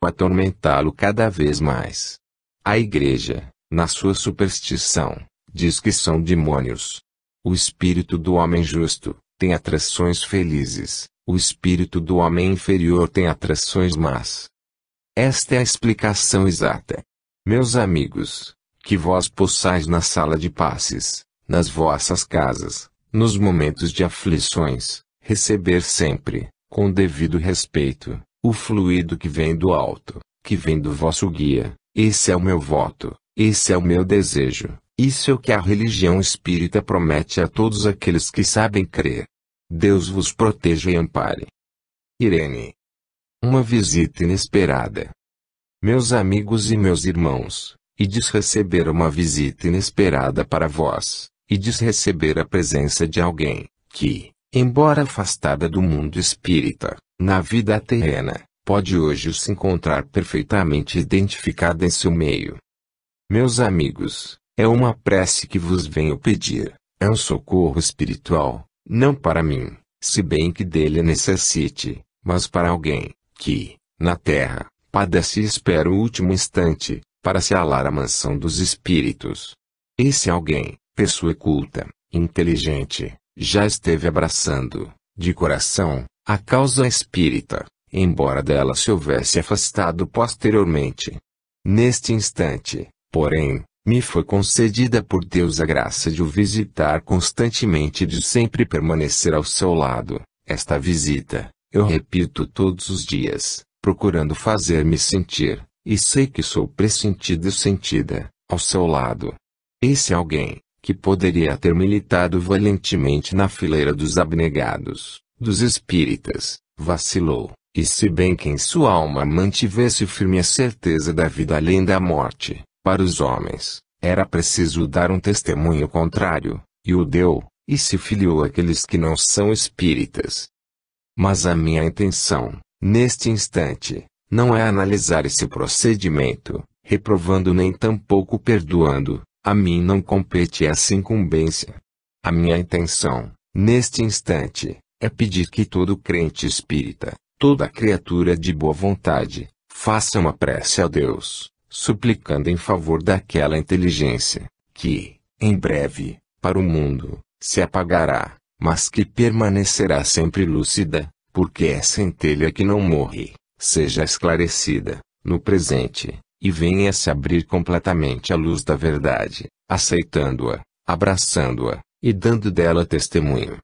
atormentá-lo cada vez mais. A igreja, na sua superstição, diz que são demônios. O espírito do homem justo tem atrações felizes, o espírito do homem inferior tem atrações más. Esta é a explicação exata. Meus amigos, que vós possais na sala de passes, nas vossas casas, nos momentos de aflições, receber sempre, com devido respeito, o fluido que vem do alto, que vem do vosso guia. Esse é o meu voto, esse é o meu desejo, isso é o que a religião espírita promete a todos aqueles que sabem crer. Deus vos proteja e ampare. Irene. Uma visita inesperada. Meus amigos e meus irmãos, ides receber uma visita inesperada para vós, ides receber a presença de alguém, que, embora afastada do mundo espírita, na vida terrena, pode hoje se encontrar perfeitamente identificada em seu meio. Meus amigos, é uma prece que vos venho pedir, é um socorro espiritual, não para mim, se bem que dele necessite, mas para alguém, que, na terra, padece e espera o último instante, para se alar à mansão dos espíritos. Esse alguém, pessoa culta, inteligente, já esteve abraçando, de coração, a causa espírita, embora dela se houvesse afastado posteriormente. Neste instante, porém, me foi concedida por Deus a graça de o visitar constantemente e de sempre permanecer ao seu lado. Esta visita, eu repito todos os dias, procurando fazer-me sentir, e sei que sou pressentido e sentida, ao seu lado. Esse alguém, que poderia ter militado valentemente na fileira dos abnegados, dos espíritas, vacilou, e se bem que em sua alma mantivesse firme a certeza da vida além da morte, para os homens, era preciso dar um testemunho contrário, e o deu, e se filiou àqueles que não são espíritas. Mas a minha intenção, neste instante, não é analisar esse procedimento, reprovando nem tampouco perdoando, a mim não compete essa incumbência. A minha intenção, neste instante, é pedir que todo crente espírita, toda criatura de boa vontade, faça uma prece a Deus, suplicando em favor daquela inteligência, que, em breve, para o mundo, se apagará, mas que permanecerá sempre lúcida, porque é centelha que não morre, seja esclarecida, no presente, e venha se abrir completamente à luz da verdade, aceitando-a, abraçando-a, e dando dela testemunho.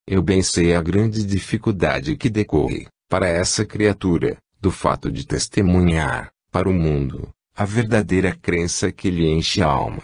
Eu bem sei a grande dificuldade que decorre, para essa criatura, do fato de testemunhar, para o mundo, a verdadeira crença que lhe enche a alma.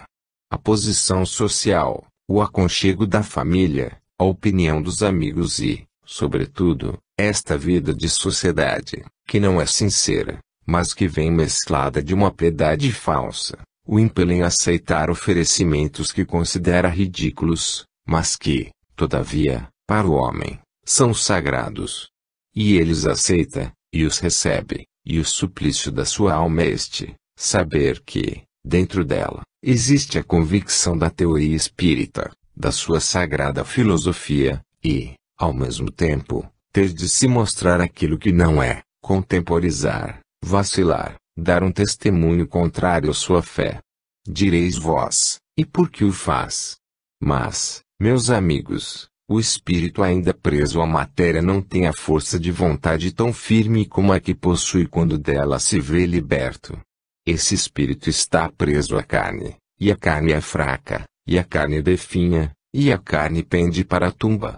A posição social, o aconchego da família, a opinião dos amigos e, sobretudo, esta vida de sociedade, que não é sincera, mas que vem mesclada de uma piedade falsa, o impelem a aceitar oferecimentos que considera ridículos, mas que, todavia, para o homem, são sagrados. E ele os aceita, e os recebe, e o suplício da sua alma é este, saber que, dentro dela, existe a convicção da teoria espírita, da sua sagrada filosofia, e, ao mesmo tempo, ter de se mostrar aquilo que não é, contemporizar, vacilar, dar um testemunho contrário à sua fé. Direis vós, e por que o faz? Mas, meus amigos, o espírito ainda preso à matéria não tem a força de vontade tão firme como a que possui quando dela se vê liberto. Esse espírito está preso à carne, e a carne é fraca, e a carne definha, e a carne pende para a tumba.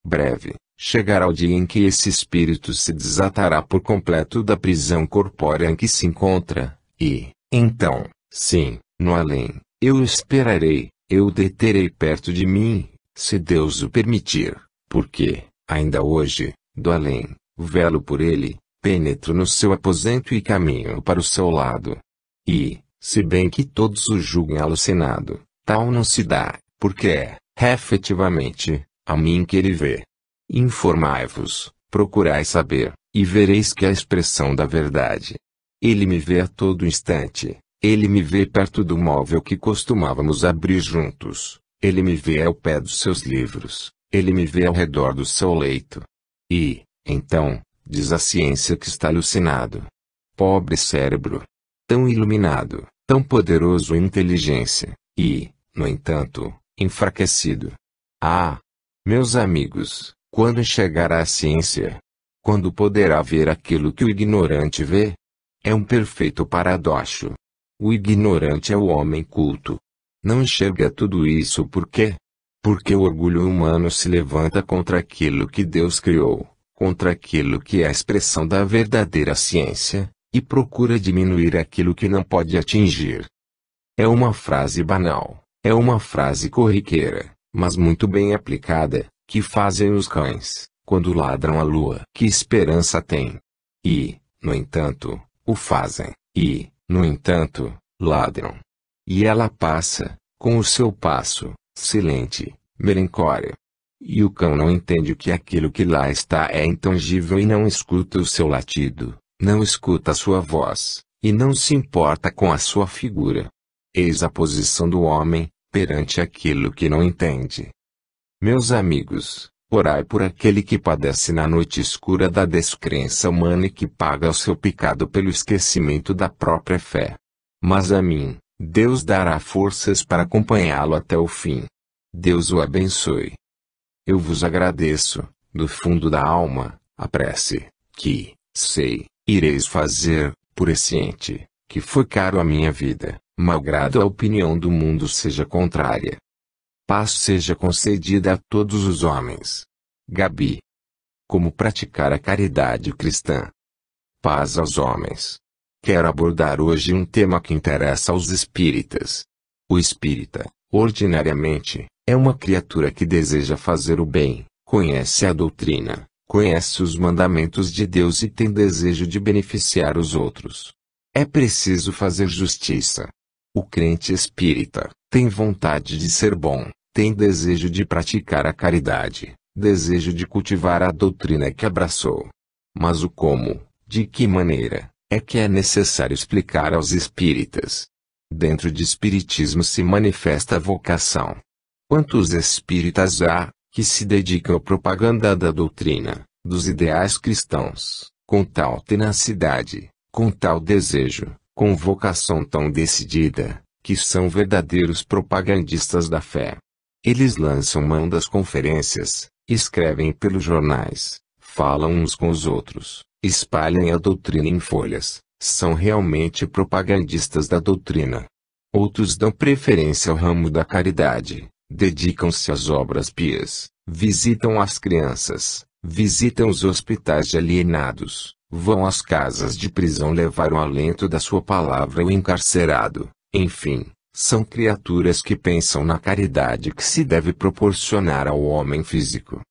Breve, chegará o dia em que esse espírito se desatará por completo da prisão corpórea em que se encontra, e, então, sim, no além, eu o esperarei, eu o deterei perto de mim, se Deus o permitir, porque, ainda hoje, do além, velo por ele, penetro no seu aposento e caminho para o seu lado. E, se bem que todos o julguem alucinado, tal não se dá, porque é, efetivamente, a mim que ele vê. Informai-vos, procurai saber, e vereis que é a expressão da verdade. Ele me vê a todo instante, ele me vê perto do móvel que costumávamos abrir juntos, ele me vê ao pé dos seus livros, ele me vê ao redor do seu leito. E, então, diz a ciência que está alucinado. Pobre cérebro! Tão iluminado, tão poderoso em inteligência, e, no entanto, enfraquecido. Ah! Meus amigos, quando chegará a ciência? Quando poderá ver aquilo que o ignorante vê? É um perfeito paradoxo. O ignorante é o homem culto. Não enxerga tudo isso por quê? Porque o orgulho humano se levanta contra aquilo que Deus criou, contra aquilo que é a expressão da verdadeira ciência, e procura diminuir aquilo que não pode atingir. É uma frase banal, é uma frase corriqueira, mas muito bem aplicada, que fazem os cães, quando ladram à lua. Que esperança tem? E, no entanto, o fazem, e, no entanto, ladram. E ela passa, com o seu passo, silente, melancólia. E o cão não entende que aquilo que lá está é intangível e não escuta o seu latido, não escuta a sua voz, e não se importa com a sua figura. Eis a posição do homem, perante aquilo que não entende. Meus amigos, orai por aquele que padece na noite escura da descrença humana e que paga o seu pecado pelo esquecimento da própria fé. Mas a mim, Deus dará forças para acompanhá-lo até o fim. Deus o abençoe. Eu vos agradeço, do fundo da alma, a prece, que, sei, ireis fazer, por esse ente, que foi caro à minha vida, malgrado a opinião do mundo seja contrária. Paz seja concedida a todos os homens. Gabi. Como praticar a caridade cristã? Paz aos homens. Quero abordar hoje um tema que interessa aos espíritas. O espírita, ordinariamente, é uma criatura que deseja fazer o bem, conhece a doutrina, conhece os mandamentos de Deus e tem desejo de beneficiar os outros. É preciso fazer justiça. O crente espírita tem vontade de ser bom, tem desejo de praticar a caridade, desejo de cultivar a doutrina que abraçou. Mas o como, de que maneira, é que é necessário explicar aos espíritas. Dentro de espiritismo se manifesta a vocação. Quantos espíritas há, que se dedicam à propaganda da doutrina, dos ideais cristãos, com tal tenacidade, com tal desejo, com vocação tão decidida, que são verdadeiros propagandistas da fé. Eles lançam mão das conferências, escrevem pelos jornais, falam uns com os outros, espalham a doutrina em folhas, são realmente propagandistas da doutrina. Outros dão preferência ao ramo da caridade, dedicam-se às obras pias, visitam as crianças, visitam os hospitais de alienados, vão às casas de prisão levar o alento da sua palavra ao encarcerado, enfim, são criaturas que pensam na caridade que se deve proporcionar ao homem físico.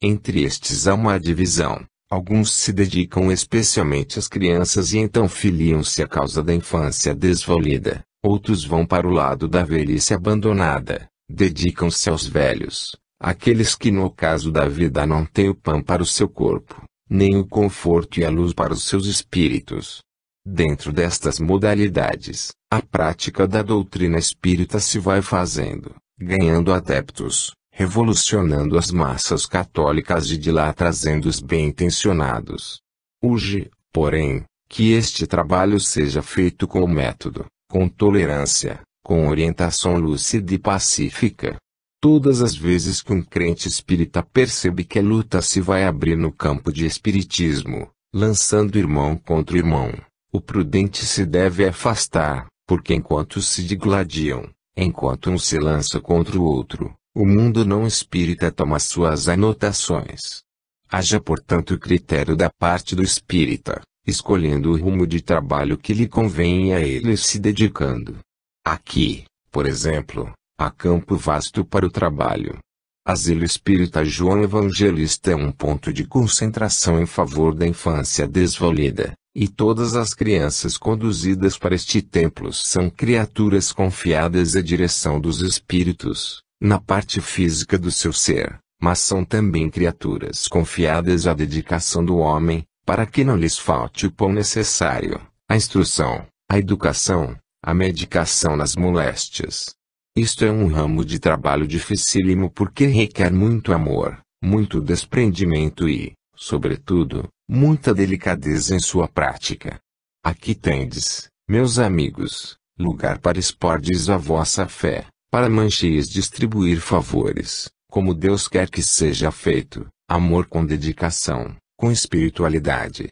Entre estes há uma divisão. Alguns se dedicam especialmente às crianças e então filiam-se à causa da infância desvalida. Outros vão para o lado da velhice abandonada, dedicam-se aos velhos, aqueles que no ocaso da vida não têm o pão para o seu corpo, nem o conforto e a luz para os seus espíritos. Dentro destas modalidades, a prática da doutrina espírita se vai fazendo, ganhando adeptos, revolucionando as massas católicas e de lá trazendo os bem-intencionados. Urge, porém, que este trabalho seja feito com método, com tolerância, com orientação lúcida e pacífica. Todas as vezes que um crente espírita percebe que a luta se vai abrir no campo de espiritismo, lançando irmão contra irmão, o prudente se deve afastar, porque enquanto se digladiam, enquanto um se lança contra o outro, o mundo não espírita toma suas anotações. Haja portanto critério da parte do espírita, escolhendo o rumo de trabalho que lhe convém e a ele se dedicando. Aqui, por exemplo, há campo vasto para o trabalho. Asilo Espírita João Evangelista é um ponto de concentração em favor da infância desvalida, e todas as crianças conduzidas para este templo são criaturas confiadas à direção dos espíritos, na parte física do seu ser, mas são também criaturas confiadas à dedicação do homem, para que não lhes falte o pão necessário, a instrução, a educação, a medicação nas moléstias. Isto é um ramo de trabalho dificílimo porque requer muito amor, muito desprendimento e, sobretudo, muita delicadeza em sua prática. Aqui tendes, meus amigos, lugar para expordes a vossa fé, para mancheis distribuir favores, como Deus quer que seja feito, amor com dedicação, com espiritualidade.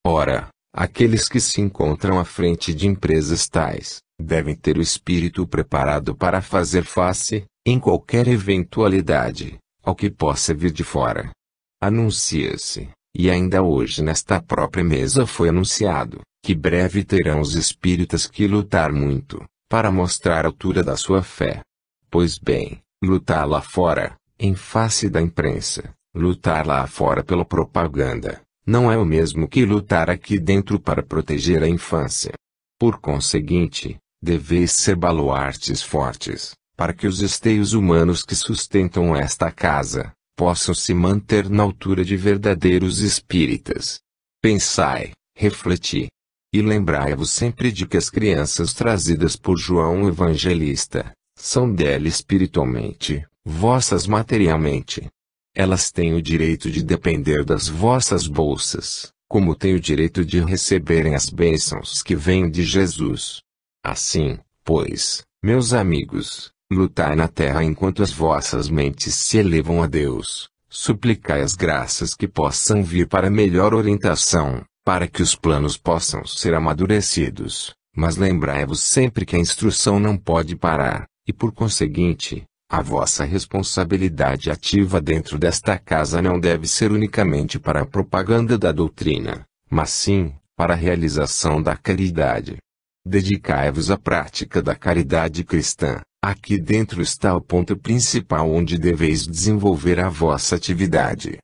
Ora, aqueles que se encontram à frente de empresas tais, devem ter o espírito preparado para fazer face, em qualquer eventualidade, ao que possa vir de fora. Anuncia-se, e ainda hoje nesta própria mesa foi anunciado, que breve terão os espíritas que lutar muito, para mostrar a altura da sua fé. Pois bem, lutar lá fora, em face da imprensa, lutar lá fora pela propaganda, não é o mesmo que lutar aqui dentro para proteger a infância. Por conseguinte, deveis ser baluartes fortes, para que os esteios humanos que sustentam esta casa, possam se manter na altura de verdadeiros espíritas. Pensai, refleti. E lembrai-vos sempre de que as crianças trazidas por João Evangelista, são dela espiritualmente, vossas materialmente. Elas têm o direito de depender das vossas bolsas, como têm o direito de receberem as bênçãos que vêm de Jesus. Assim, pois, meus amigos, lutai na terra enquanto as vossas mentes se elevam a Deus, suplicai as graças que possam vir para melhor orientação, para que os planos possam ser amadurecidos, mas lembrai-vos sempre que a instrução não pode parar, e por conseguinte, a vossa responsabilidade ativa dentro desta casa não deve ser unicamente para a propaganda da doutrina, mas sim, para a realização da caridade. Dedicai-vos à prática da caridade cristã. Aqui dentro está o ponto principal onde deveis desenvolver a vossa atividade.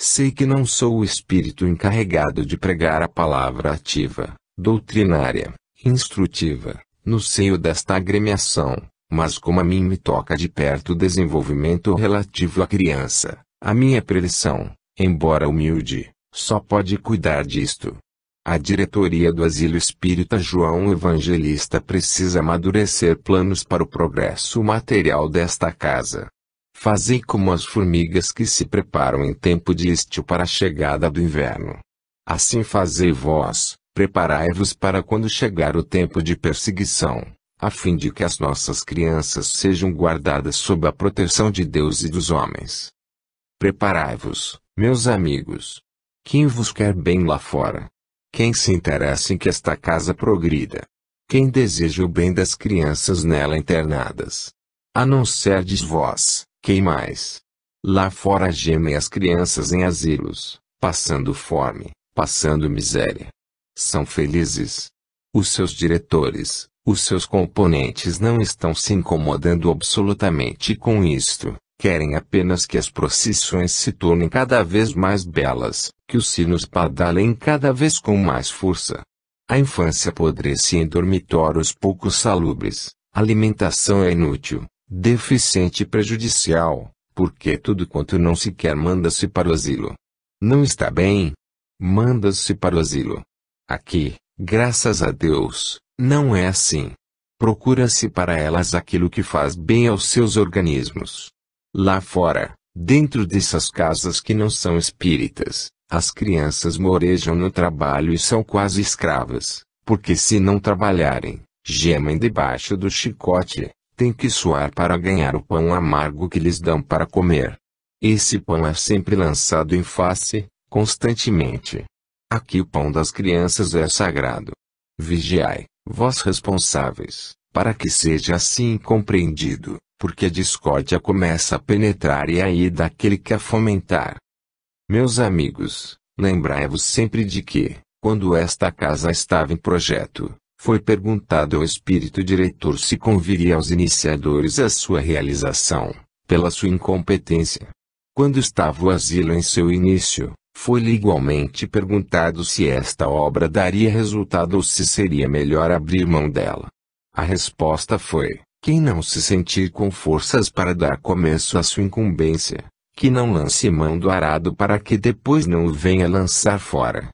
Sei que não sou o espírito encarregado de pregar a palavra ativa, doutrinária, instrutiva, no seio desta agremiação, mas como a mim me toca de perto o desenvolvimento relativo à criança, a minha preleção, embora humilde, só pode cuidar disto. A diretoria do Asilo Espírita João Evangelista precisa amadurecer planos para o progresso material desta casa. Fazei como as formigas que se preparam em tempo de estio para a chegada do inverno. Assim fazei vós, preparai-vos para quando chegar o tempo de perseguição, a fim de que as nossas crianças sejam guardadas sob a proteção de Deus e dos homens. Preparai-vos, meus amigos. Quem vos quer bem lá fora? Quem se interessa em que esta casa progrida? Quem deseja o bem das crianças nela internadas? A não serdes vós, quem mais? Lá fora gemem as crianças em asilos, passando fome, passando miséria. São felizes. Os seus diretores, os seus componentes não estão se incomodando absolutamente com isto. Querem apenas que as procissões se tornem cada vez mais belas, que os sinos badalem cada vez com mais força. A infância apodrece em dormitórios pouco salubres, a alimentação é inútil, deficiente e prejudicial, porque tudo quanto não se quer manda-se para o asilo. Não está bem? Manda-se para o asilo. Aqui, graças a Deus, não é assim. Procura-se para elas aquilo que faz bem aos seus organismos. Lá fora, dentro dessas casas que não são espíritas, as crianças morejam no trabalho e são quase escravas, porque se não trabalharem, gemem debaixo do chicote, têm que suar para ganhar o pão amargo que lhes dão para comer. Esse pão é sempre lançado em face, constantemente. Aqui o pão das crianças é sagrado. Vigiai, vós responsáveis, para que seja assim compreendido. Porque a discórdia começa a penetrar e aí daquele que a fomentar. Meus amigos, lembrai-vos sempre de que, quando esta casa estava em projeto, foi perguntado ao espírito diretor se conviria aos iniciadores a sua realização, pela sua incompetência. Quando estava o asilo em seu início, foi-lhe igualmente perguntado se esta obra daria resultado ou se seria melhor abrir mão dela. A resposta foi: quem não se sentir com forças para dar começo à sua incumbência, que não lance mão do arado para que depois não o venha lançar fora.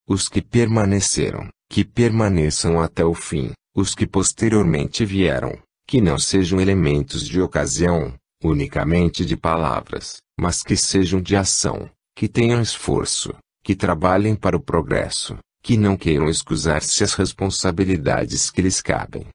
Os que permaneceram, que permaneçam até o fim. Os que posteriormente vieram, que não sejam elementos de ocasião, unicamente de palavras, mas que sejam de ação, que tenham esforço, que trabalhem para o progresso, que não queiram excusar-se às responsabilidades que lhes cabem.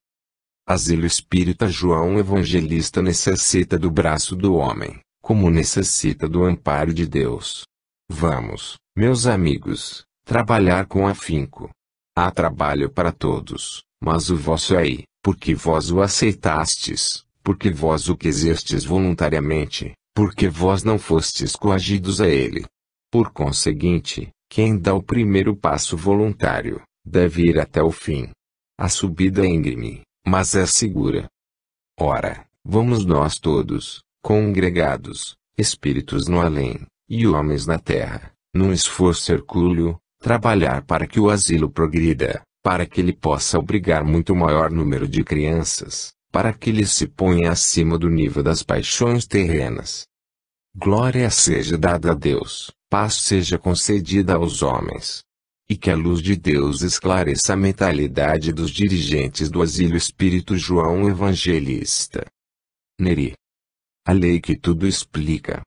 Asilo espírita João Evangelista necessita do braço do homem, como necessita do amparo de Deus. Vamos, meus amigos, trabalhar com afinco. Há trabalho para todos, mas o vosso é porque vós o aceitastes, porque vós o quisestes voluntariamente, porque vós não fostes coagidos a ele. Por conseguinte, quem dá o primeiro passo voluntário, deve ir até o fim. A subida é íngreme, mas é segura. Ora, vamos nós todos, congregados, espíritos no além, e homens na terra, num esforço hercúleo, trabalhar para que o asilo progrida, para que ele possa abrigar muito maior número de crianças, para que ele se ponha acima do nível das paixões terrenas. Glória seja dada a Deus, paz seja concedida aos homens. E que a luz de Deus esclareça a mentalidade dos dirigentes do Asilo Espírito João Evangelista. Neri. A lei que tudo explica.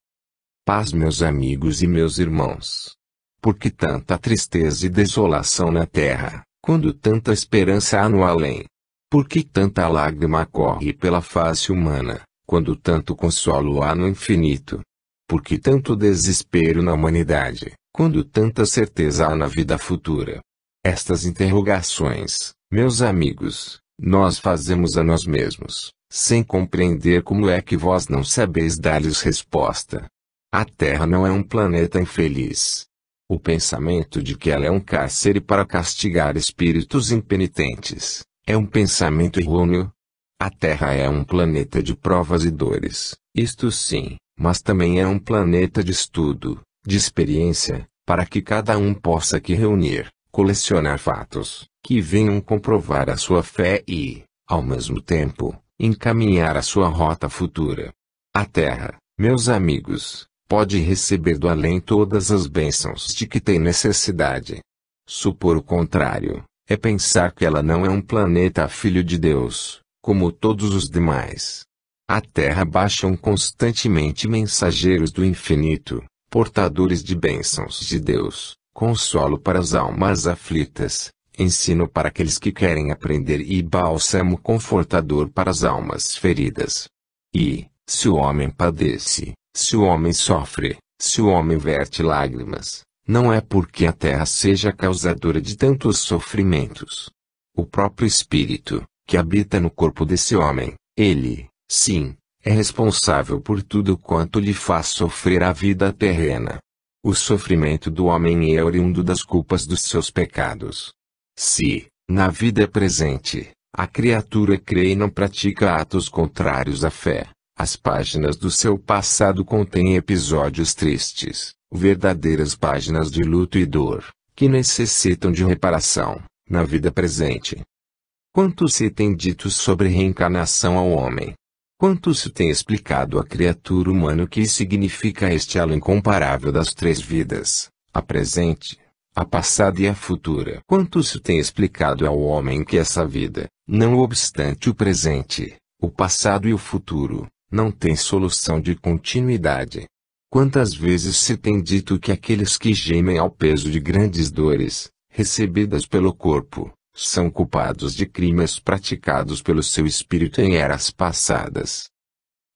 Paz, meus amigos e meus irmãos. Por que tanta tristeza e desolação na terra, quando tanta esperança há no além? Por que tanta lágrima corre pela face humana, quando tanto consolo há no infinito? Por que tanto desespero na humanidade, quando tanta certeza há na vida futura? Estas interrogações, meus amigos, nós fazemos a nós mesmos, sem compreender como é que vós não sabeis dar-lhes resposta. A Terra não é um planeta infeliz. O pensamento de que ela é um cárcere para castigar espíritos impenitentes, é um pensamento errôneo. A Terra é um planeta de provas e dores, isto sim, mas também é um planeta de estudo, de experiência, para que cada um possa aqui reunir, colecionar fatos, que venham comprovar a sua fé e, ao mesmo tempo, encaminhar a sua rota futura. A Terra, meus amigos, pode receber do além todas as bênçãos de que tem necessidade. Supor o contrário, é pensar que ela não é um planeta filho de Deus, como todos os demais. A Terra baixam constantemente mensageiros do infinito, portadores de bênçãos de Deus, consolo para as almas aflitas, ensino para aqueles que querem aprender e bálsamo confortador para as almas feridas. E, se o homem padece, se o homem sofre, se o homem verte lágrimas, não é porque a terra seja causadora de tantos sofrimentos. O próprio espírito, que habita no corpo desse homem, ele, sim, é responsável por tudo quanto lhe faz sofrer a vida terrena. O sofrimento do homem é oriundo das culpas dos seus pecados. Se, na vida presente, a criatura crê e não pratica atos contrários à fé, as páginas do seu passado contêm episódios tristes, verdadeiras páginas de luto e dor, que necessitam de reparação, na vida presente. Quanto se tem dito sobre reencarnação ao homem? Quanto se tem explicado à criatura humana o que significa este elo incomparável das três vidas, a presente, a passada e a futura? Quanto se tem explicado ao homem que essa vida, não obstante o presente, o passado e o futuro, não tem solução de continuidade? Quantas vezes se tem dito que aqueles que gemem ao peso de grandes dores, recebidas pelo corpo, são culpados de crimes praticados pelo seu espírito em eras passadas?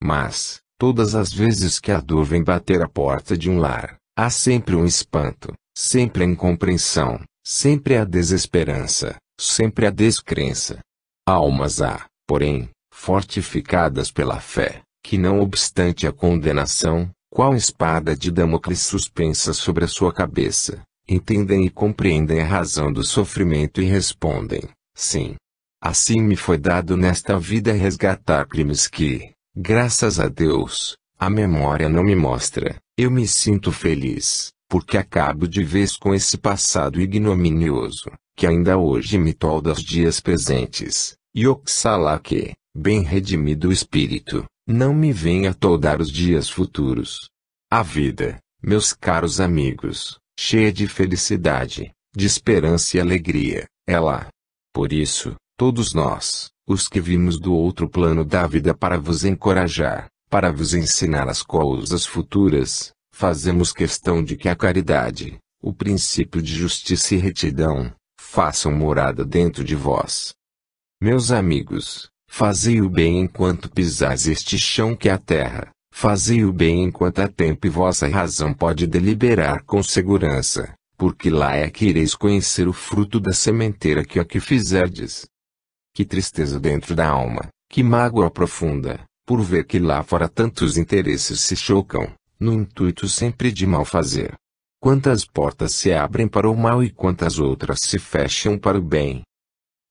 Mas, todas as vezes que a dor vem bater a porta de um lar, há sempre um espanto, sempre a incompreensão, sempre a desesperança, sempre a descrença. Almas há, porém, fortificadas pela fé, que não obstante a condenação, qual espada de Damocles suspensa sobre a sua cabeça, entendem e compreendem a razão do sofrimento e respondem, sim. Assim me foi dado nesta vida resgatar crimes que, graças a Deus, a memória não me mostra. Eu me sinto feliz, porque acabo de vez com esse passado ignominioso, que ainda hoje me tolda aos dias presentes, e oxalá que, bem redimido o espírito, não me venha toldar os dias futuros. A vida, meus caros amigos, cheia de felicidade, de esperança e alegria, é lá. Por isso, todos nós, os que vimos do outro plano da vida para vos encorajar, para vos ensinar as coisas futuras, fazemos questão de que a caridade, o princípio de justiça e retidão, façam morada dentro de vós. Meus amigos, fazei o bem enquanto pisais este chão que é a terra, fazei o bem enquanto há tempo e vossa razão pode deliberar com segurança, porque lá é que ireis conhecer o fruto da sementeira que aqui fizerdes. Que tristeza dentro da alma, que mágoa profunda, por ver que lá fora tantos interesses se chocam, no intuito sempre de mal fazer. Quantas portas se abrem para o mal e quantas outras se fecham para o bem.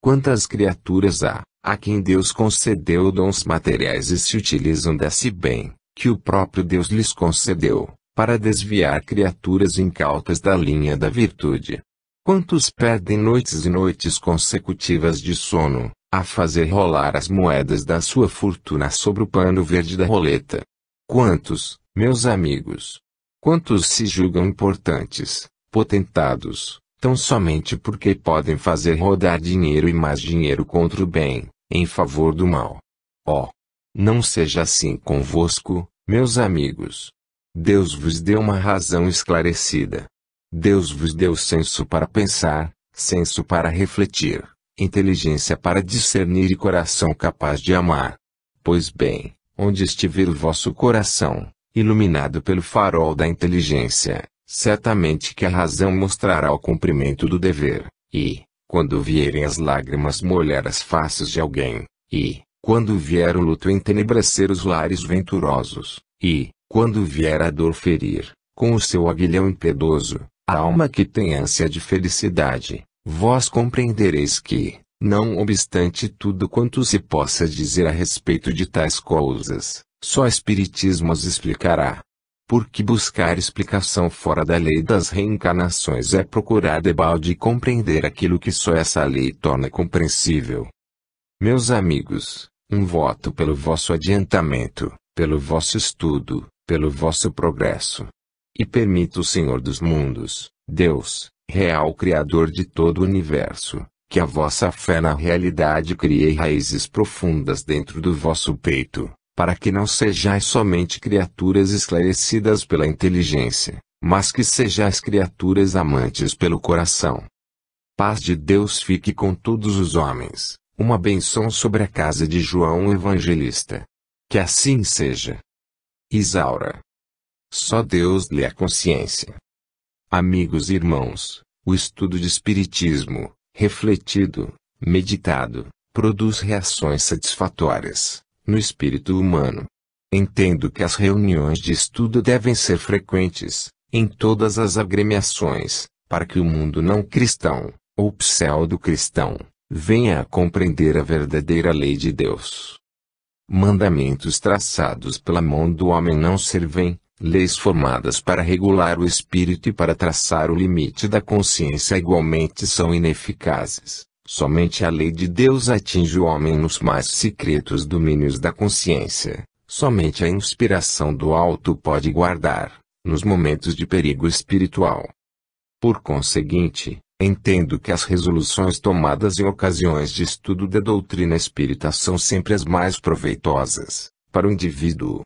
Quantas criaturas há, a quem Deus concedeu dons materiais e se utilizam desse bem, que o próprio Deus lhes concedeu, para desviar criaturas incautas da linha da virtude. Quantos perdem noites e noites consecutivas de sono, a fazer rolar as moedas da sua fortuna sobre o pano verde da roleta? Quantos, meus amigos? Quantos se julgam importantes, potentados, tão somente porque podem fazer rodar dinheiro e mais dinheiro contra o bem, em favor do mal? Oh! Não seja assim convosco, meus amigos. Deus vos deu uma razão esclarecida. Deus vos deu senso para pensar, senso para refletir, inteligência para discernir e coração capaz de amar. Pois bem, onde estiver o vosso coração, iluminado pelo farol da inteligência, certamente que a razão mostrará o cumprimento do dever, e, quando vierem as lágrimas molhar as faces de alguém, e, quando vier o luto entenebrecer os lares venturosos, e, quando vier a dor ferir, com o seu aguilhão impiedoso, a alma que tem ânsia de felicidade, vós compreendereis que, não obstante tudo quanto se possa dizer a respeito de tais coisas, só o Espiritismo as explicará. Porque buscar explicação fora da lei das reencarnações é procurar debalde compreender aquilo que só essa lei torna compreensível. Meus amigos, um voto pelo vosso adiantamento, pelo vosso estudo, pelo vosso progresso. E permita o Senhor dos mundos, Deus, real Criador de todo o universo, que a vossa fé na realidade crie raízes profundas dentro do vosso peito, para que não sejais somente criaturas esclarecidas pela inteligência, mas que sejais criaturas amantes pelo coração. Paz de Deus fique com todos os homens, uma bênção sobre a casa de João Evangelista. Que assim seja. Isaura. Só Deus lhe é consciência. Amigos e irmãos, o estudo de Espiritismo, refletido, meditado, produz reações satisfatórias no espírito humano. Entendo que as reuniões de estudo devem ser frequentes, em todas as agremiações, para que o mundo não cristão, ou pseudo-cristão, venha a compreender a verdadeira lei de Deus. Mandamentos traçados pela mão do homem não servem, leis formadas para regular o espírito e para traçar o limite da consciência igualmente são ineficazes. Somente a lei de Deus atinge o homem nos mais secretos domínios da consciência. Somente a inspiração do alto pode guardar, nos momentos de perigo espiritual. Por conseguinte, entendo que as resoluções tomadas em ocasiões de estudo da doutrina espírita são sempre as mais proveitosas, para o indivíduo.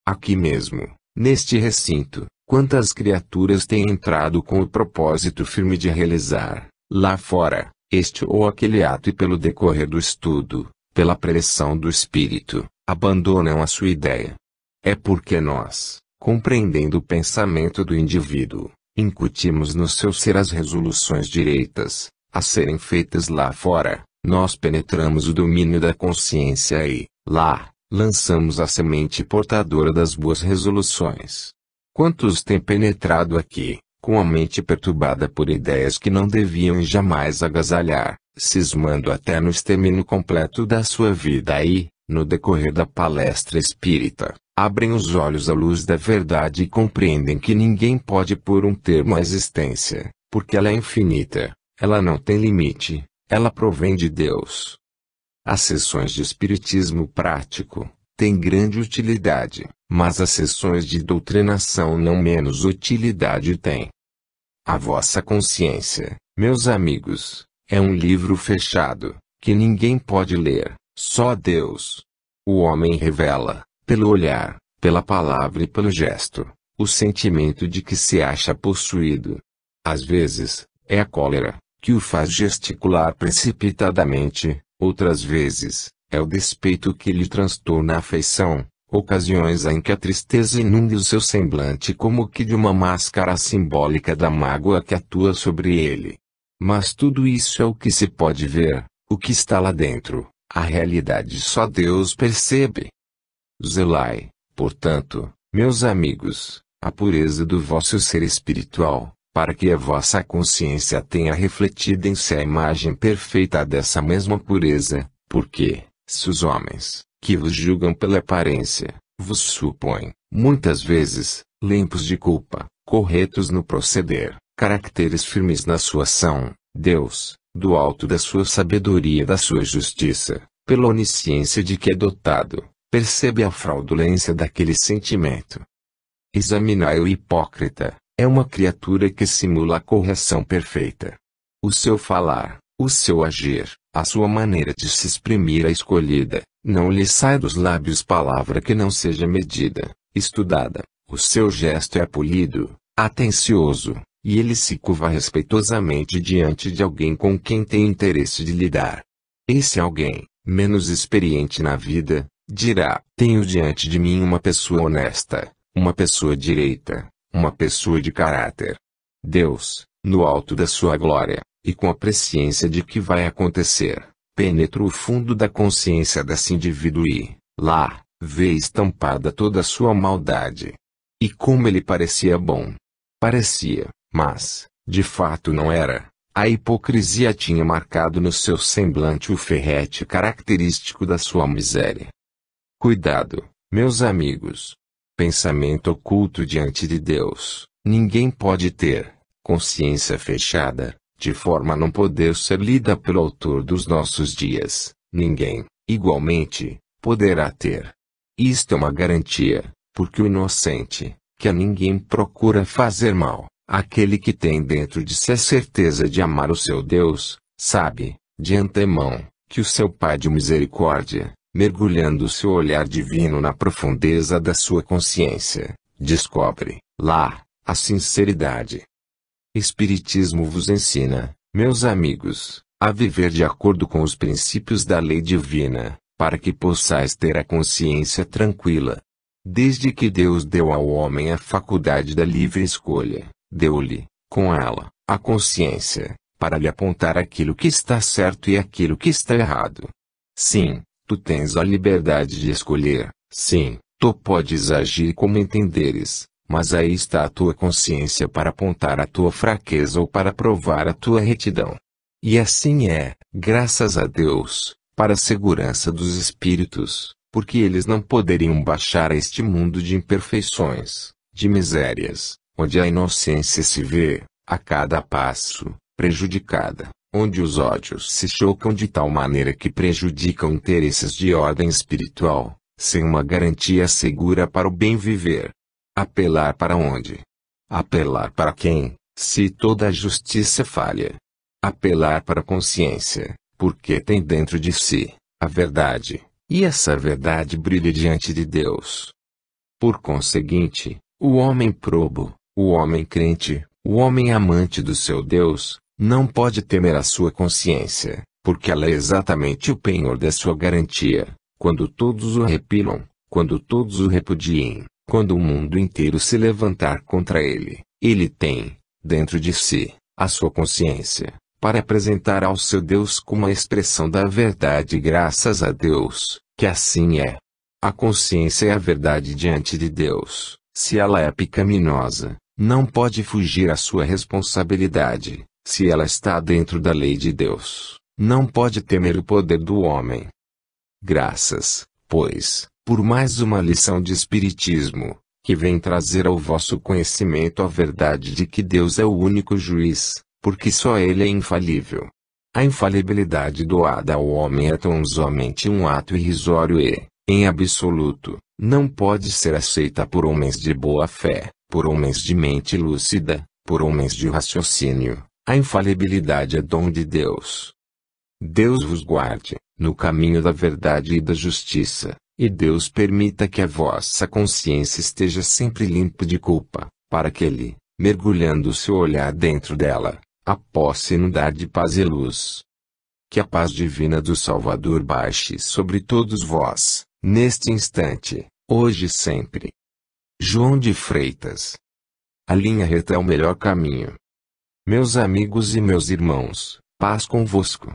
Aqui mesmo, neste recinto, quantas criaturas têm entrado com o propósito firme de realizar, lá fora, este ou aquele ato e pelo decorrer do estudo, pela preleção do espírito, abandonam a sua ideia. É porque nós, compreendendo o pensamento do indivíduo, incutimos no seu ser as resoluções direitas, a serem feitas lá fora, nós penetramos o domínio da consciência e, lá, lançamos a semente portadora das boas resoluções. Quantos têm penetrado aqui, com a mente perturbada por ideias que não deviam jamais agasalhar, cismando até no extermínio completo da sua vida e, no decorrer da palestra espírita, abrem os olhos à luz da verdade e compreendem que ninguém pode pôr um termo à existência, porque ela é infinita, ela não tem limite, ela provém de Deus. As sessões de espiritismo prático têm grande utilidade, mas as sessões de doutrinação não menos utilidade têm. A vossa consciência, meus amigos, é um livro fechado, que ninguém pode ler, só Deus. O homem revela, pelo olhar, pela palavra e pelo gesto, o sentimento de que se acha possuído. Às vezes, é a cólera, que o faz gesticular precipitadamente, outras vezes, é o despeito que lhe transtorna a afeição, ocasiões em que a tristeza inunde o seu semblante como que de uma máscara simbólica da mágoa que atua sobre ele. Mas tudo isso é o que se pode ver, o que está lá dentro, a realidade só Deus percebe. Zelai, portanto, meus amigos, a pureza do vosso ser espiritual, para que a vossa consciência tenha refletido em si a imagem perfeita dessa mesma pureza, porque, se os homens, que vos julgam pela aparência, vos supõem, muitas vezes, limpos de culpa, corretos no proceder, caracteres firmes na sua ação, Deus, do alto da sua sabedoria e da sua justiça, pela onisciência de que é dotado, percebe a fraudulência daquele sentimento. Examinai o hipócrita, é uma criatura que simula a correção perfeita. O seu falar, o seu agir, a sua maneira de se exprimir é escolhida, não lhe sai dos lábios palavra que não seja medida, estudada, o seu gesto é polido, atencioso, e ele se curva respeitosamente diante de alguém com quem tem interesse de lidar. Esse alguém, menos experiente na vida, dirá: tenho diante de mim uma pessoa honesta, uma pessoa direita, uma pessoa de caráter. Deus, no alto da sua glória, e com a presciência de que vai acontecer, penetra o fundo da consciência desse indivíduo e, lá, vê estampada toda a sua maldade. E como ele parecia bom. Parecia, mas, de fato não era. A hipocrisia tinha marcado no seu semblante o ferrete característico da sua miséria. Cuidado, meus amigos. Pensamento oculto diante de Deus, ninguém pode ter, consciência fechada, de forma a não poder ser lida pelo autor dos nossos dias, ninguém, igualmente, poderá ter. Isto é uma garantia, porque o inocente, que a ninguém procura fazer mal, aquele que tem dentro de si a certeza de amar o seu Deus, sabe, de antemão, que o seu Pai de misericórdia, mergulhando o seu olhar divino na profundeza da sua consciência, descobre, lá, a sinceridade. Espiritismo vos ensina, meus amigos, a viver de acordo com os princípios da lei divina, para que possais ter a consciência tranquila. Desde que Deus deu ao homem a faculdade da livre escolha, deu-lhe, com ela, a consciência, para lhe apontar aquilo que está certo e aquilo que está errado. Sim, tu tens a liberdade de escolher, sim, tu podes agir como entenderes, mas aí está a tua consciência para apontar a tua fraqueza ou para provar a tua retidão. E assim é, graças a Deus, para a segurança dos espíritos, porque eles não poderiam baixar a este mundo de imperfeições, de misérias, onde a inocência se vê, a cada passo, prejudicada, onde os ódios se chocam de tal maneira que prejudicam interesses de ordem espiritual, sem uma garantia segura para o bem viver. Apelar para onde? Apelar para quem, se toda a justiça falha? Apelar para a consciência, porque tem dentro de si a verdade, e essa verdade brilha diante de Deus. Por conseguinte, o homem probo, o homem crente, o homem amante do seu Deus, não pode temer a sua consciência, porque ela é exatamente o penhor da sua garantia. Quando todos o repilam, quando todos o repudiem, quando o mundo inteiro se levantar contra ele, ele tem, dentro de si, a sua consciência, para apresentar ao seu Deus como a expressão da verdade. Graças a Deus, que assim é. A consciência é a verdade diante de Deus. Se ela é pecaminosa, não pode fugir à sua responsabilidade. Se ela está dentro da lei de Deus, não pode temer o poder do homem. Graças, pois, por mais uma lição de Espiritismo, que vem trazer ao vosso conhecimento a verdade de que Deus é o único juiz, porque só Ele é infalível. A infalibilidade doada ao homem é tão somente um ato irrisório e, em absoluto, não pode ser aceita por homens de boa fé, por homens de mente lúcida, por homens de raciocínio. A infalibilidade é dom de Deus. Deus vos guarde, no caminho da verdade e da justiça, e Deus permita que a vossa consciência esteja sempre limpa de culpa, para que Ele, mergulhando o seu olhar dentro dela, a posse inundar de paz e luz. Que a paz divina do Salvador baixe sobre todos vós, neste instante, hoje e sempre. João de Freitas. A linha reta é o melhor caminho. Meus amigos e meus irmãos, paz convosco.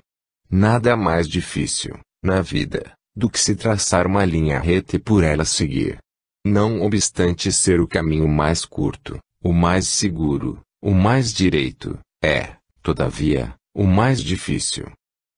Nada mais difícil, na vida, do que se traçar uma linha reta e por ela seguir. Não obstante ser o caminho mais curto, o mais seguro, o mais direito, é, todavia, o mais difícil.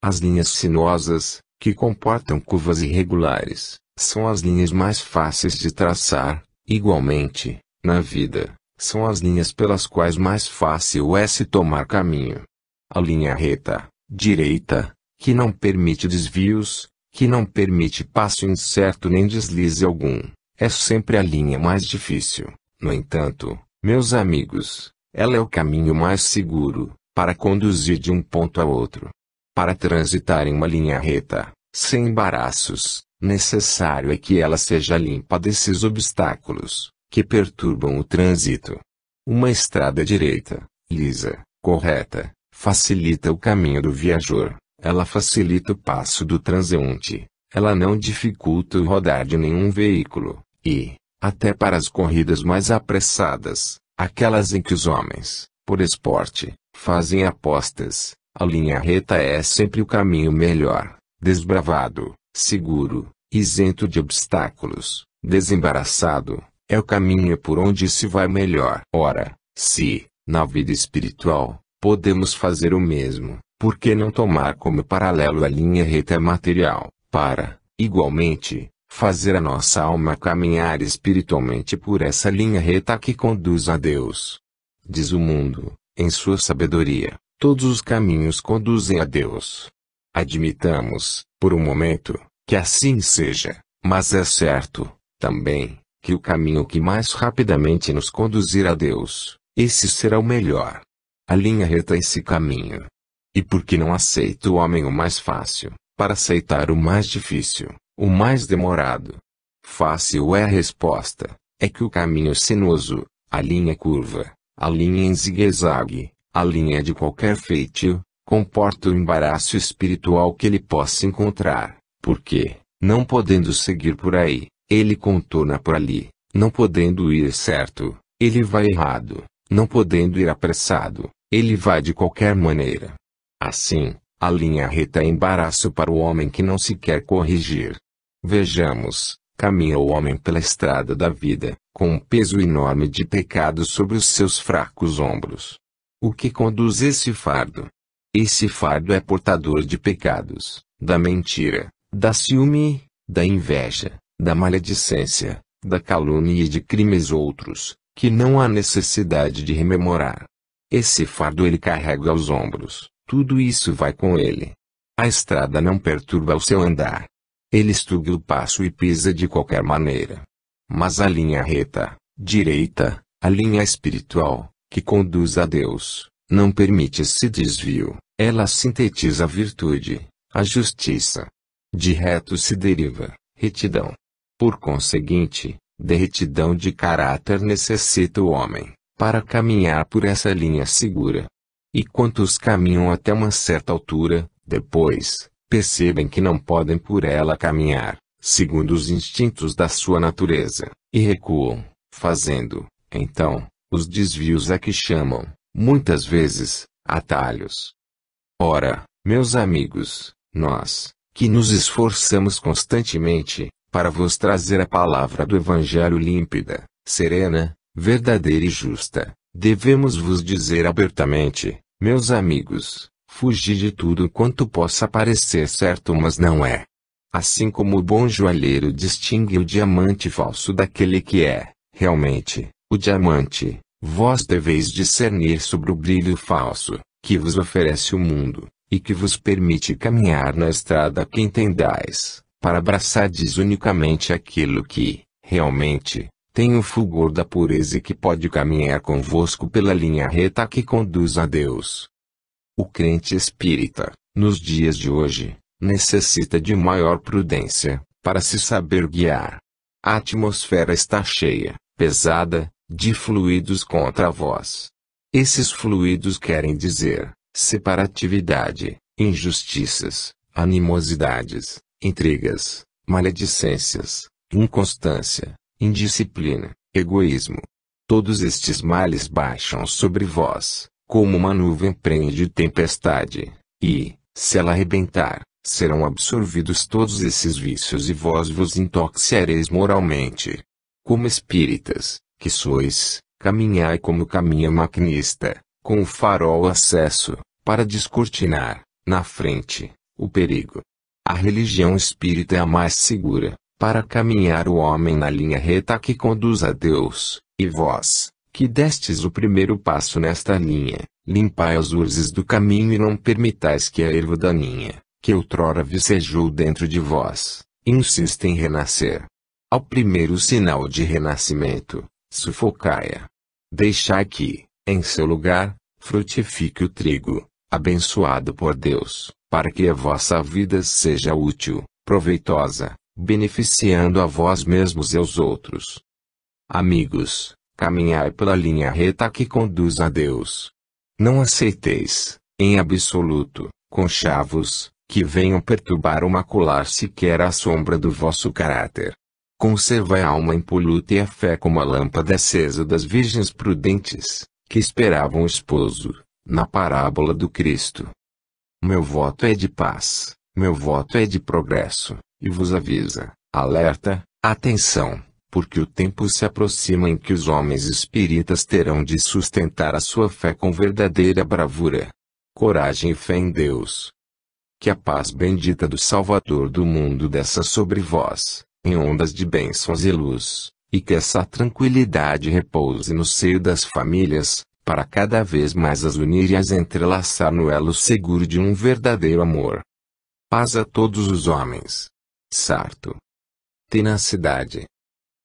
As linhas sinuosas, que comportam curvas irregulares, são as linhas mais fáceis de traçar. Igualmente, na vida, são as linhas pelas quais mais fácil é se tomar caminho. A linha reta, direita, que não permite desvios, que não permite passo incerto nem deslize algum, é sempre a linha mais difícil. No entanto, meus amigos, ela é o caminho mais seguro, para conduzir de um ponto a outro. Para transitar em uma linha reta, sem embaraços, necessário é que ela seja limpa desses obstáculos, que perturbam o trânsito. Uma estrada direita, lisa, correta, facilita o caminho do viajor, ela facilita o passo do transeunte, ela não dificulta o rodar de nenhum veículo, e, até para as corridas mais apressadas, aquelas em que os homens, por esporte, fazem apostas, a linha reta é sempre o caminho melhor, desbravado, seguro, isento de obstáculos, desembaraçado, é o caminho por onde se vai melhor. Ora, se, na vida espiritual, podemos fazer o mesmo, por que não tomar como paralelo a linha reta material, para, igualmente, fazer a nossa alma caminhar espiritualmente por essa linha reta que conduz a Deus? Diz o mundo, em sua sabedoria, todos os caminhos conduzem a Deus. Admitamos, por um momento, que assim seja, mas é certo, também, que o caminho que mais rapidamente nos conduzir a Deus, esse será o melhor. A linha reta é esse caminho. E por que não aceita o homem o mais fácil, para aceitar o mais difícil, o mais demorado? Fácil é a resposta, é que o caminho sinuoso, a linha curva, a linha em zigue-zague, a linha de qualquer feitio, comporta o embaraço espiritual que ele possa encontrar, porque, não podendo seguir por aí, ele contorna por ali, não podendo ir certo, ele vai errado, não podendo ir apressado, ele vai de qualquer maneira. Assim, a linha reta é embaraço para o homem que não se quer corrigir. Vejamos, caminha o homem pela estrada da vida, com um peso enorme de pecado sobre os seus fracos ombros. O que conduz esse fardo? Esse fardo é portador de pecados, da mentira, da ciúme, da inveja, da maledicência, da calúnia e de crimes outros, que não há necessidade de rememorar. Esse fardo ele carrega aos ombros, tudo isso vai com ele. A estrada não perturba o seu andar. Ele estuga o passo e pisa de qualquer maneira. Mas a linha reta, direita, a linha espiritual, que conduz a Deus, não permite esse desvio, ela sintetiza a virtude, a justiça. De reto se deriva, retidão. Por conseguinte, de retidão de caráter necessita o homem, para caminhar por essa linha segura. E quantos caminham até uma certa altura, depois, percebem que não podem por ela caminhar, segundo os instintos da sua natureza, e recuam, fazendo, então, os desvios a que chamam, muitas vezes, atalhos. Ora, meus amigos, nós, que nos esforçamos constantemente, para vos trazer a palavra do Evangelho límpida, serena, verdadeira e justa, devemos vos dizer abertamente, meus amigos, fugir de tudo quanto possa parecer certo mas não é. Assim como o bom joalheiro distingue o diamante falso daquele que é, realmente, o diamante, vós deveis discernir sobre o brilho falso, que vos oferece o mundo, e que vos permite caminhar na estrada que entendais, para abraçardes unicamente aquilo que, realmente, tem o fulgor da pureza e que pode caminhar convosco pela linha reta que conduz a Deus. O crente espírita, nos dias de hoje, necessita de maior prudência, para se saber guiar. A atmosfera está cheia, pesada, de fluidos contra vós. Esses fluidos querem dizer separatividade, injustiças, animosidades, intrigas, maledicências, inconstância, indisciplina, egoísmo. Todos estes males baixam sobre vós, como uma nuvem prenhe de tempestade, e, se ela arrebentar, serão absorvidos todos esses vícios e vós vos intoxicareis moralmente. Como espíritas, que sois, caminhai como caminha maquinista, com o farol acesso, para descortinar, na frente, o perigo. A religião espírita é a mais segura, para caminhar o homem na linha reta que conduz a Deus, e vós, que destes o primeiro passo nesta linha, limpai as urzes do caminho e não permitais que a erva daninha, que outrora vicejou dentro de vós, insista em renascer. Ao primeiro sinal de renascimento, sufocai-a. Deixai que, em seu lugar, frutifique o trigo, abençoado por Deus, para que a vossa vida seja útil, proveitosa, beneficiando a vós mesmos e aos outros. Amigos, caminhai pela linha reta que conduz a Deus. Não aceiteis, em absoluto, conchavos, que venham perturbar ou macular sequer a sombra do vosso caráter. Conservai a alma impoluta e a fé como a lâmpada acesa das virgens prudentes, que esperavam o esposo, na parábola do Cristo. Meu voto é de paz, meu voto é de progresso, e vos avisa, alerta, atenção, porque o tempo se aproxima em que os homens espíritas terão de sustentar a sua fé com verdadeira bravura. Coragem e fé em Deus. Que a paz bendita do Salvador do mundo desça sobre vós, em ondas de bênçãos e luz, e que essa tranquilidade repouse no seio das famílias, para cada vez mais as unir e as entrelaçar no elo seguro de um verdadeiro amor. Paz a todos os homens. Sarto. Tenacidade.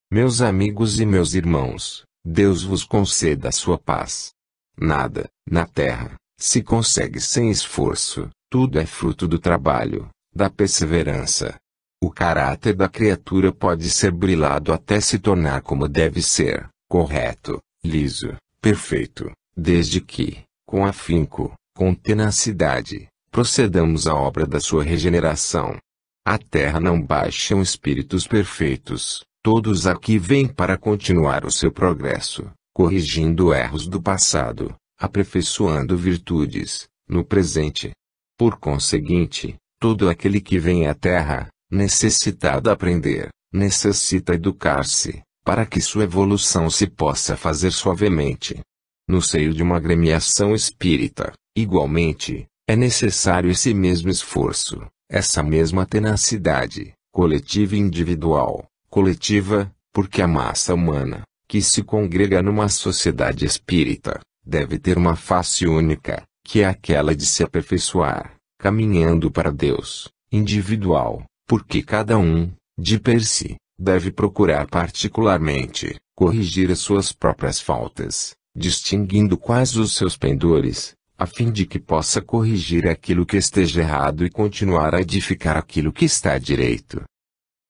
Meus amigos e meus irmãos, Deus vos conceda a sua paz. Nada, na terra, se consegue sem esforço, tudo é fruto do trabalho, da perseverança. O caráter da criatura pode ser brilhado até se tornar como deve ser, correto, liso, perfeito, desde que, com afinco, com tenacidade, procedamos à obra da sua regeneração. A terra não baixam espíritos perfeitos, todos aqui vêm para continuar o seu progresso, corrigindo erros do passado, aperfeiçoando virtudes, no presente. Por conseguinte, todo aquele que vem à terra, necessitado aprender, necessita educar-se, para que sua evolução se possa fazer suavemente. No seio de uma agremiação espírita, igualmente, é necessário esse mesmo esforço, essa mesma tenacidade, coletiva e individual. Coletiva, porque a massa humana, que se congrega numa sociedade espírita, deve ter uma face única, que é aquela de se aperfeiçoar, caminhando para Deus. Individual, porque cada um, de per si, deve procurar particularmente, corrigir as suas próprias faltas, distinguindo quais os seus pendores, a fim de que possa corrigir aquilo que esteja errado e continuar a edificar aquilo que está direito.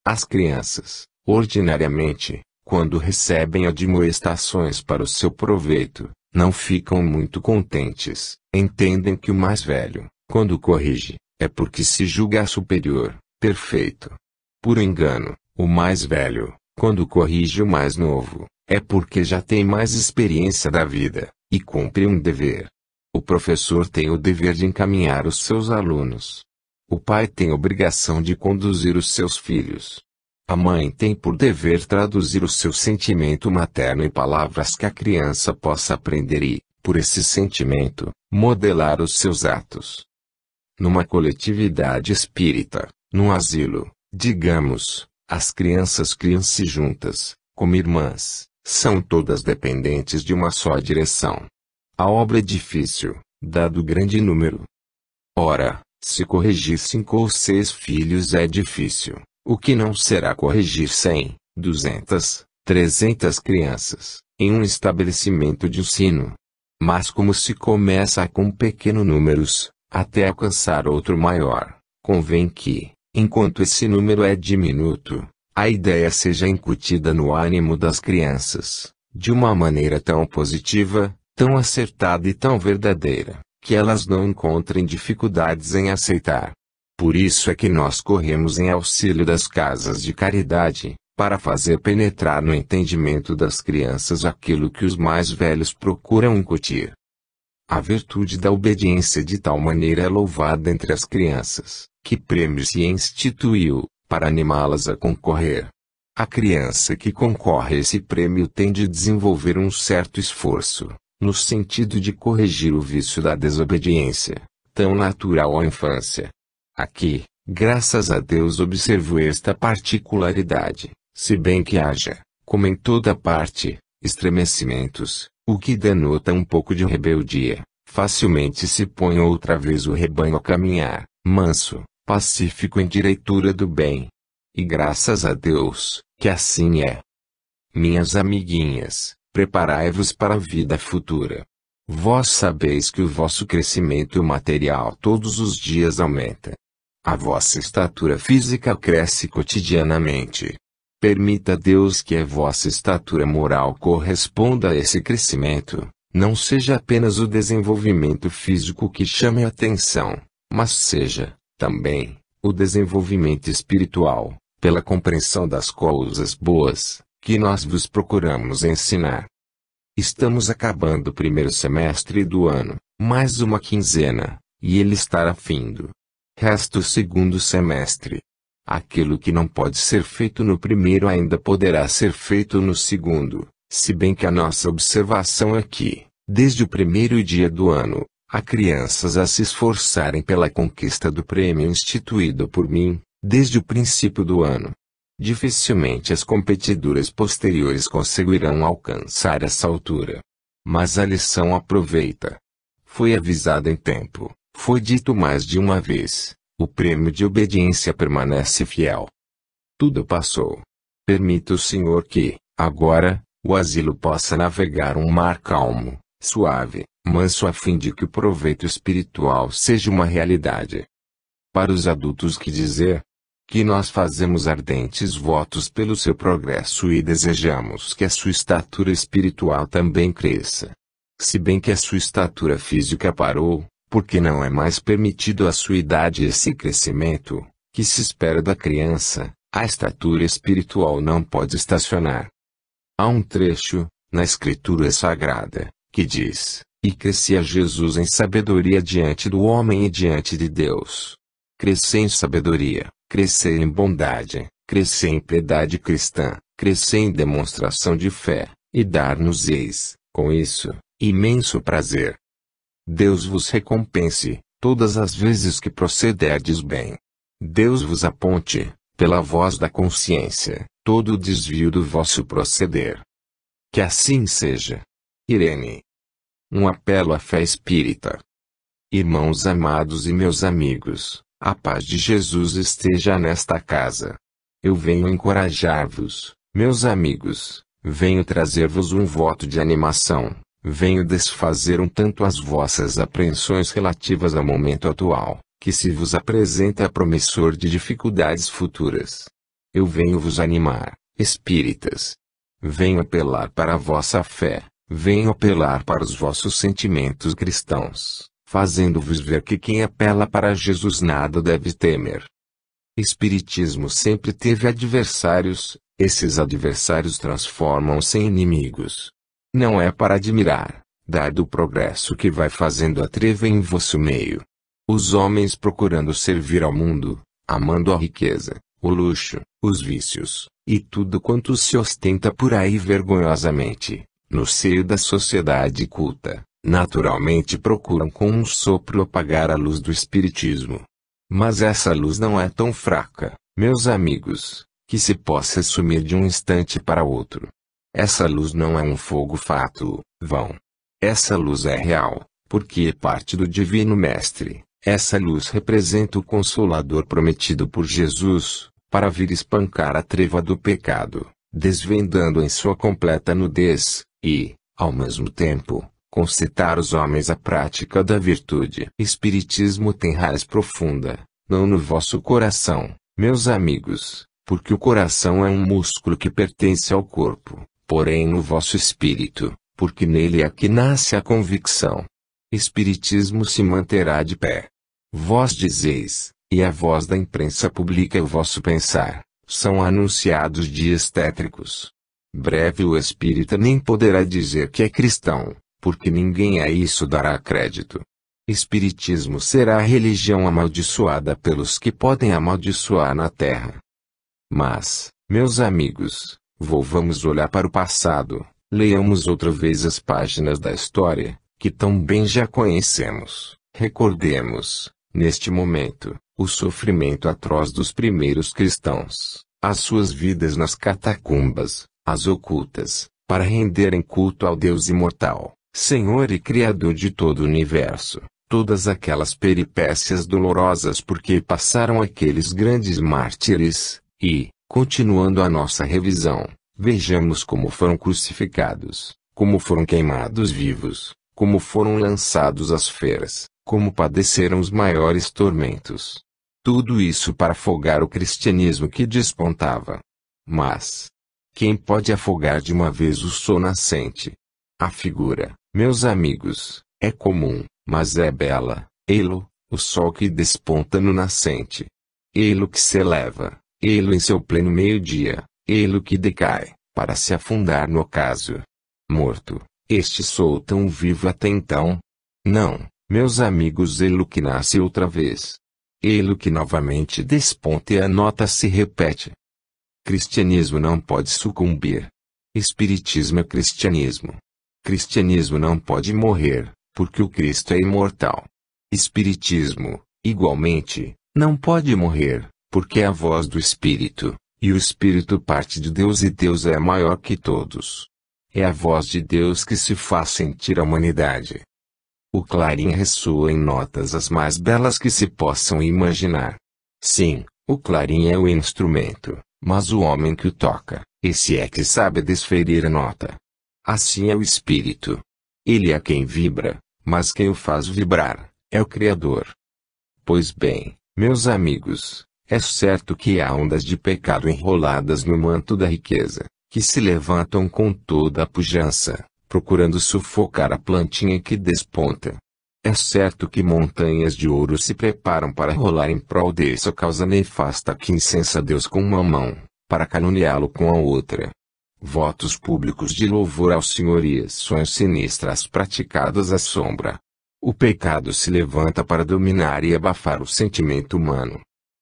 As crianças, ordinariamente, quando recebem admoestações para o seu proveito, não ficam muito contentes, entendem que o mais velho, quando corrige, é porque se julga superior, perfeito. Por engano, o mais velho, quando corrige o mais novo, é porque já tem mais experiência da vida, e cumpre um dever. O professor tem o dever de encaminhar os seus alunos. O pai tem a obrigação de conduzir os seus filhos. A mãe tem por dever traduzir o seu sentimento materno em palavras que a criança possa aprender e, por esse sentimento, modelar os seus atos. Numa coletividade espírita, num asilo, digamos, as crianças criam-se juntas, como irmãs, são todas dependentes de uma só direção. A obra é difícil, dado o grande número. Ora, se corrigir 5 ou 6 filhos é difícil. O que não será corrigir 100, 200, 300 crianças, em um estabelecimento de ensino? Mas como se começa com pequenos números, até alcançar outro maior, convém que, enquanto esse número é diminuto, a ideia seja incutida no ânimo das crianças, de uma maneira tão positiva, tão acertada e tão verdadeira, que elas não encontrem dificuldades em aceitar. Por isso é que nós corremos em auxílio das casas de caridade, para fazer penetrar no entendimento das crianças aquilo que os mais velhos procuram incutir. A virtude da obediência de tal maneira é louvada entre as crianças, que prêmio se instituiu, para animá-las a concorrer. A criança que concorre a esse prêmio tem de desenvolver um certo esforço, no sentido de corrigir o vício da desobediência, tão natural à infância. Aqui, graças a Deus, observo esta particularidade, se bem que haja, como em toda parte, estremecimentos, o que denota um pouco de rebeldia. Facilmente se põe outra vez o rebanho a caminhar, manso, pacífico em direitura do bem. E graças a Deus, que assim é. Minhas amiguinhas, preparai-vos para a vida futura. Vós sabeis que o vosso crescimento material todos os dias aumenta. A vossa estatura física cresce cotidianamente. Permita Deus que a vossa estatura moral corresponda a esse crescimento. Não seja apenas o desenvolvimento físico que chame a atenção, mas seja, também, o desenvolvimento espiritual, pela compreensão das coisas boas, que nós vos procuramos ensinar. Estamos acabando o primeiro semestre do ano, mais uma quinzena, e ele estará findo. Resta o segundo semestre. Aquilo que não pode ser feito no primeiro ainda poderá ser feito no segundo. Se bem que a nossa observação é que, desde o primeiro dia do ano, há crianças a se esforçarem pela conquista do prêmio instituído por mim, desde o princípio do ano. Dificilmente as competidoras posteriores conseguirão alcançar essa altura. Mas a lição aproveita. Foi avisado em tempo, foi dito mais de uma vez, o prêmio de obediência permanece fiel. Tudo passou. Permita o Senhor que, agora, o asilo possa navegar um mar calmo, suave, manso a fim de que o proveito espiritual seja uma realidade. Para os adultos que dizer, que nós fazemos ardentes votos pelo seu progresso e desejamos que a sua estatura espiritual também cresça. Se bem que a sua estatura física parou, porque não é mais permitido à sua idade esse crescimento, que se espera da criança, a estatura espiritual não pode estacionar. Há um trecho, na Escritura Sagrada, que diz, e crescia Jesus em sabedoria diante do homem e diante de Deus. Crescer em sabedoria, crescer em bondade, crescer em piedade cristã, crescer em demonstração de fé, e dar-nos-eis, com isso, imenso prazer. Deus vos recompense, todas as vezes que procederdes bem. Deus vos aponte, pela voz da consciência, todo o desvio do vosso proceder. Que assim seja. Irene. Um apelo à fé espírita. Irmãos amados e meus amigos, a paz de Jesus esteja nesta casa. Eu venho encorajar-vos, meus amigos, venho trazer-vos um voto de animação, venho desfazer um tanto as vossas apreensões relativas ao momento atual, que se vos apresenta promissor de dificuldades futuras. Eu venho vos animar, espíritas. Venho apelar para a vossa fé, venho apelar para os vossos sentimentos cristãos, fazendo-vos ver que quem apela para Jesus nada deve temer. Espiritismo sempre teve adversários, esses adversários transformam-se em inimigos. Não é para admirar, dado o progresso que vai fazendo a treva em vosso meio. Os homens procurando servir ao mundo, amando a riqueza, o luxo, os vícios, e tudo quanto se ostenta por aí vergonhosamente, no seio da sociedade culta, naturalmente procuram com um sopro apagar a luz do espiritismo. Mas essa luz não é tão fraca, meus amigos, que se possa sumir de um instante para outro. Essa luz não é um fogo fátuo, vão. Essa luz é real, porque é parte do Divino Mestre. Essa luz representa o Consolador prometido por Jesus, para vir espancar a treva do pecado, desvendando em sua completa nudez, e, ao mesmo tempo, concitar os homens à prática da virtude. Espiritismo tem raiz profunda, não no vosso coração, meus amigos, porque o coração é um músculo que pertence ao corpo, porém no vosso espírito, porque nele é que nasce a convicção. Espiritismo se manterá de pé. Vós dizeis, e a voz da imprensa publica o vosso pensar, são anunciados dias tétricos. Breve o espírita nem poderá dizer que é cristão, porque ninguém a isso dará crédito. Espiritismo será a religião amaldiçoada pelos que podem amaldiçoar na terra. Mas, meus amigos, volvamos olhar para o passado, leiamos outra vez as páginas da história, que tão bem já conhecemos. Recordemos, neste momento, o sofrimento atroz dos primeiros cristãos, as suas vidas nas catacumbas, as ocultas, para renderem culto ao Deus imortal, Senhor e Criador de todo o universo. Todas aquelas peripécias dolorosas porque passaram aqueles grandes mártires, e, continuando a nossa revisão, vejamos como foram crucificados, como foram queimados vivos, como foram lançados às feras, como padeceram os maiores tormentos. Tudo isso para afogar o cristianismo que despontava. Mas, quem pode afogar de uma vez o sol nascente? A figura, meus amigos, é comum, mas é bela. Ei-lo, o sol que desponta no nascente. Ei-lo que se eleva, ei-lo em seu pleno meio-dia, ei-lo que decai, para se afundar no ocaso. Morto, este sol tão vivo até então? Não, meus amigos, ei-lo que nasce outra vez. Ei-lo que novamente desponta e a nota se repete. Cristianismo não pode sucumbir. Espiritismo é cristianismo. Cristianismo não pode morrer, porque o Cristo é imortal. Espiritismo, igualmente, não pode morrer, porque é a voz do Espírito, e o Espírito parte de Deus e Deus é maior que todos. É a voz de Deus que se faz sentir a humanidade. O clarim ressoa em notas as mais belas que se possam imaginar. Sim, o clarim é o instrumento, mas o homem que o toca, esse é que sabe desferir a nota. Assim é o Espírito. Ele é quem vibra, mas quem o faz vibrar, é o Criador. Pois bem, meus amigos, é certo que há ondas de pecado enroladas no manto da riqueza, que se levantam com toda a pujança, procurando sufocar a plantinha que desponta. É certo que montanhas de ouro se preparam para rolar em prol dessa causa nefasta que incensa Deus com uma mão, para caluniá-lo com a outra. Votos públicos de louvor ao Senhor e ações sinistras praticadas à sombra. O pecado se levanta para dominar e abafar o sentimento humano.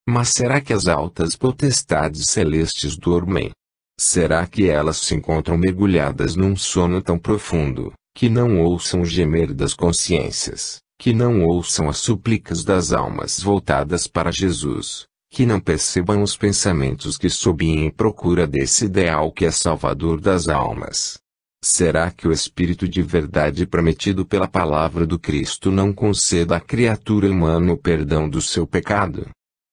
Mas será que as altas potestades celestes dormem? Será que elas se encontram mergulhadas num sono tão profundo, que não ouçam o gemer das consciências, que não ouçam as súplicas das almas voltadas para Jesus, que não percebam os pensamentos que sobem em procura desse ideal que é Salvador das almas? Será que o Espírito de verdade prometido pela palavra do Cristo não conceda à criatura humana o perdão do seu pecado?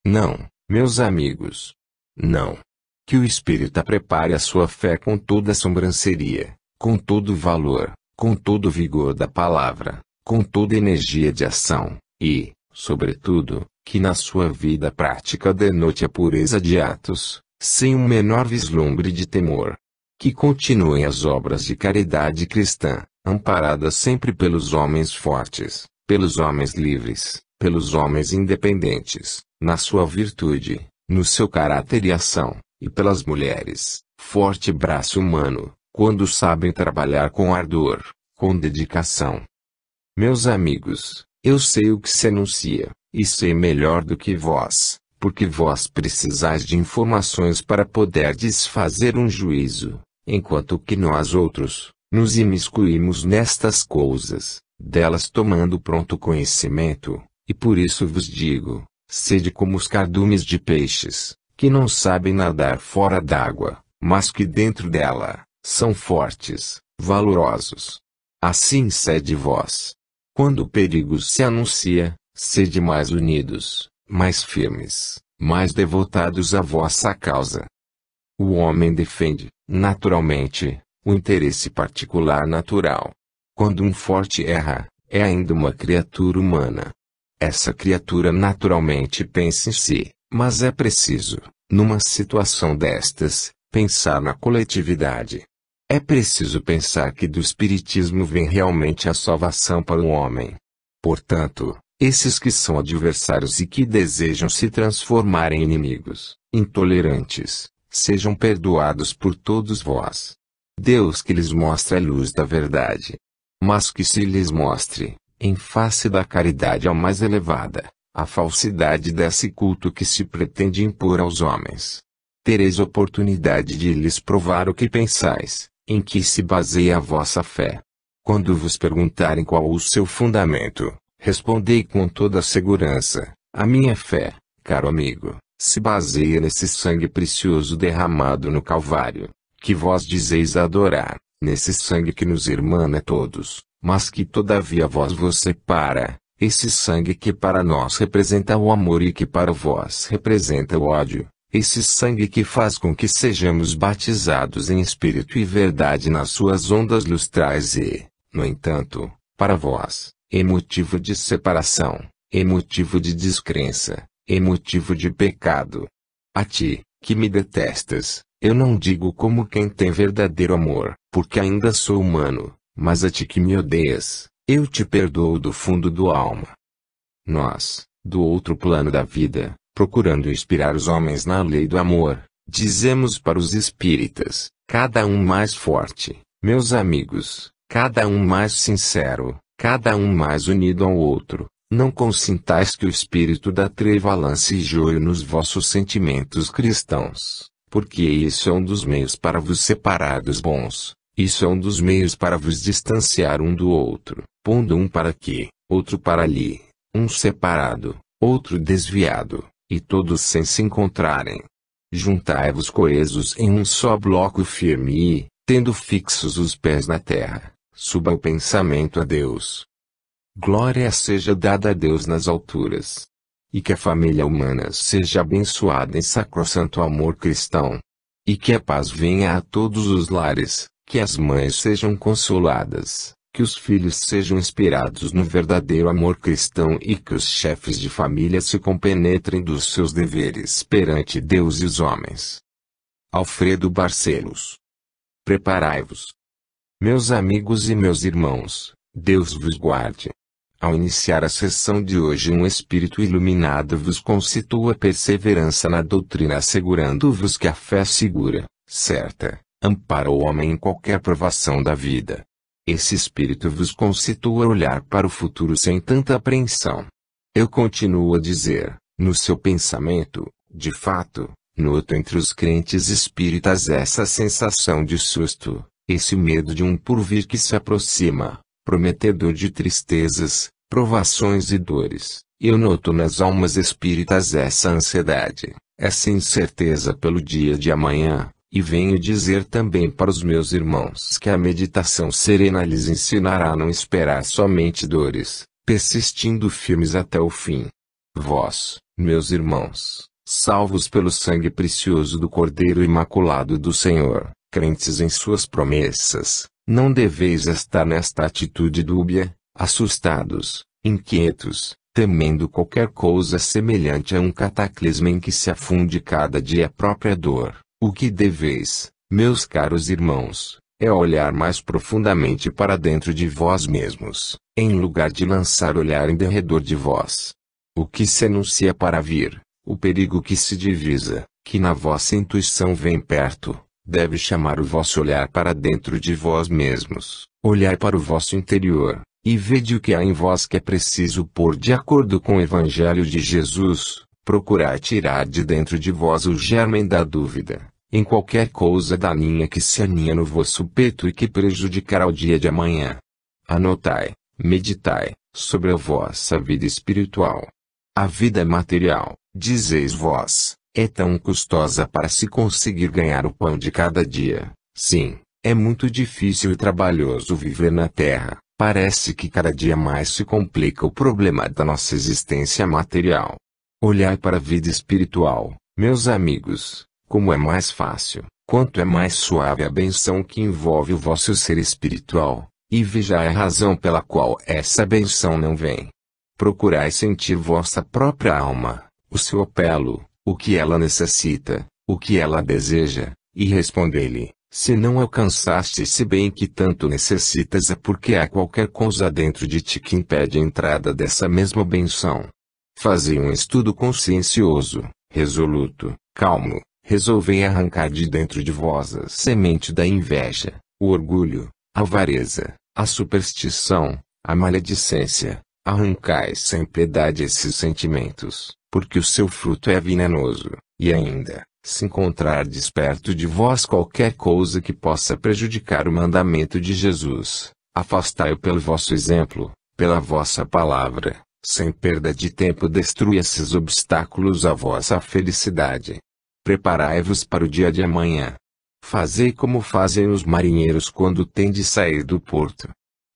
Não, meus amigos. Não. Que o Espírito prepare a sua fé com toda a sobranceria, com todo o valor, com todo o vigor da palavra, com toda a energia de ação, e, sobretudo, que na sua vida prática denote a pureza de atos, sem um menor vislumbre de temor. Que continuem as obras de caridade cristã, amparadas sempre pelos homens fortes, pelos homens livres, pelos homens independentes, na sua virtude, no seu caráter e ação, e pelas mulheres, forte braço humano, quando sabem trabalhar com ardor, com dedicação. Meus amigos, eu sei o que se anuncia, e sei melhor do que vós, porque vós precisais de informações para poderdes fazer um juízo, enquanto que nós outros, nos imiscuímos nestas coisas, delas tomando pronto conhecimento, e por isso vos digo, sede como os cardumes de peixes, que não sabem nadar fora d'água, mas que dentro dela, são fortes, valorosos. Assim sede vós. Quando o perigo se anuncia, sede mais unidos, mais firmes, mais devotados à vossa causa. O homem defende, naturalmente, o interesse particular natural. Quando um forte erra, é ainda uma criatura humana. Essa criatura naturalmente pensa em si, mas é preciso, numa situação destas, pensar na coletividade. É preciso pensar que do Espiritismo vem realmente a salvação para o homem. Portanto, esses que são adversários e que desejam se transformar em inimigos, intolerantes, sejam perdoados por todos vós. Deus que lhes mostre a luz da verdade. Mas que se lhes mostre, em face da caridade ao mais elevada, a falsidade desse culto que se pretende impor aos homens. Tereis oportunidade de lhes provar o que pensais, em que se baseia a vossa fé. Quando vos perguntarem qual o seu fundamento, respondei com toda a segurança: a minha fé, caro amigo, se baseia nesse sangue precioso derramado no Calvário, que vós dizeis adorar, nesse sangue que nos irmana todos, mas que todavia vos separa, esse sangue que para nós representa o amor e que para vós representa o ódio, esse sangue que faz com que sejamos batizados em espírito e verdade nas suas ondas lustrais e, no entanto, para vós, é motivo de separação, é motivo de descrença, é motivo de pecado. A ti, que me detestas, eu não digo como quem tem verdadeiro amor, porque ainda sou humano, mas a ti que me odeias, eu te perdoo do fundo do alma. Nós, do outro plano da vida, procurando inspirar os homens na lei do amor, dizemos para os espíritas, cada um mais forte, meus amigos, cada um mais sincero, cada um mais unido ao outro, não consintais que o espírito da treva lance joio nos vossos sentimentos cristãos, porque isso é um dos meios para vos separar dos bons. Isso é um dos meios para vos distanciar um do outro, pondo um para aqui, outro para ali, um separado, outro desviado, e todos sem se encontrarem. Juntai-vos coesos em um só bloco firme e, tendo fixos os pés na terra, suba o pensamento a Deus. Glória seja dada a Deus nas alturas. E que a família humana seja abençoada em sacrossanto amor cristão. E que a paz venha a todos os lares. Que as mães sejam consoladas, que os filhos sejam inspirados no verdadeiro amor cristão e que os chefes de família se compenetrem dos seus deveres perante Deus e os homens. Alfredo Barcelos. Preparai-vos. Meus amigos e meus irmãos, Deus vos guarde. Ao iniciar a sessão de hoje, um espírito iluminado vos concitou a perseverança na doutrina, assegurando-vos que a fé segura, certa, ampara o homem em qualquer provação da vida. Esse espírito vos concitou a olhar para o futuro sem tanta apreensão. Eu continuo a dizer, no seu pensamento, de fato, noto entre os crentes espíritas essa sensação de susto, esse medo de um porvir que se aproxima, prometedor de tristezas, provações e dores. Eu noto nas almas espíritas essa ansiedade, essa incerteza pelo dia de amanhã. E venho dizer também para os meus irmãos que a meditação serena lhes ensinará a não esperar somente dores, persistindo firmes até o fim. Vós, meus irmãos, salvos pelo sangue precioso do Cordeiro Imaculado do Senhor, crentes em suas promessas, não deveis estar nesta atitude dúbia, assustados, inquietos, temendo qualquer coisa semelhante a um cataclisma em que se afunde cada dia a própria dor. O que deveis, meus caros irmãos, é olhar mais profundamente para dentro de vós mesmos, em lugar de lançar olhar em derredor de vós. O que se anuncia para vir, o perigo que se divisa, que na vossa intuição vem perto, deve chamar o vosso olhar para dentro de vós mesmos, olhar para o vosso interior, e vede o que há em vós que é preciso pôr de acordo com o Evangelho de Jesus. Procurar tirar de dentro de vós o germen da dúvida, em qualquer coisa daninha que se aninha no vosso peito e que prejudicará o dia de amanhã. Anotai, meditai, sobre a vossa vida espiritual. A vida material, dizeis vós, é tão custosa para se conseguir ganhar o pão de cada dia. Sim, é muito difícil e trabalhoso viver na terra. Parece que cada dia mais se complica o problema da nossa existência material. Olhai para a vida espiritual, meus amigos, como é mais fácil, quanto é mais suave a benção que envolve o vosso ser espiritual, e vejai a razão pela qual essa benção não vem. Procurai sentir vossa própria alma, o seu apelo, o que ela necessita, o que ela deseja, e respondei-lhe, Se não alcançaste esse bem que tanto necessitas é porque há qualquer coisa dentro de ti que impede a entrada dessa mesma benção. Fazei um estudo consciencioso, resoluto, calmo, resolvei arrancar de dentro de vós a semente da inveja, o orgulho, a avareza, a superstição, a maledicência. Arrancai sem piedade esses sentimentos, porque o seu fruto é venenoso, e ainda, se encontrardes perto de vós qualquer coisa que possa prejudicar o mandamento de Jesus, afastai-o pelo vosso exemplo, pela vossa palavra, sem perda de tempo destrui esses obstáculos à vossa felicidade. Preparai-vos para o dia de amanhã. Fazei como fazem os marinheiros quando têm de sair do porto.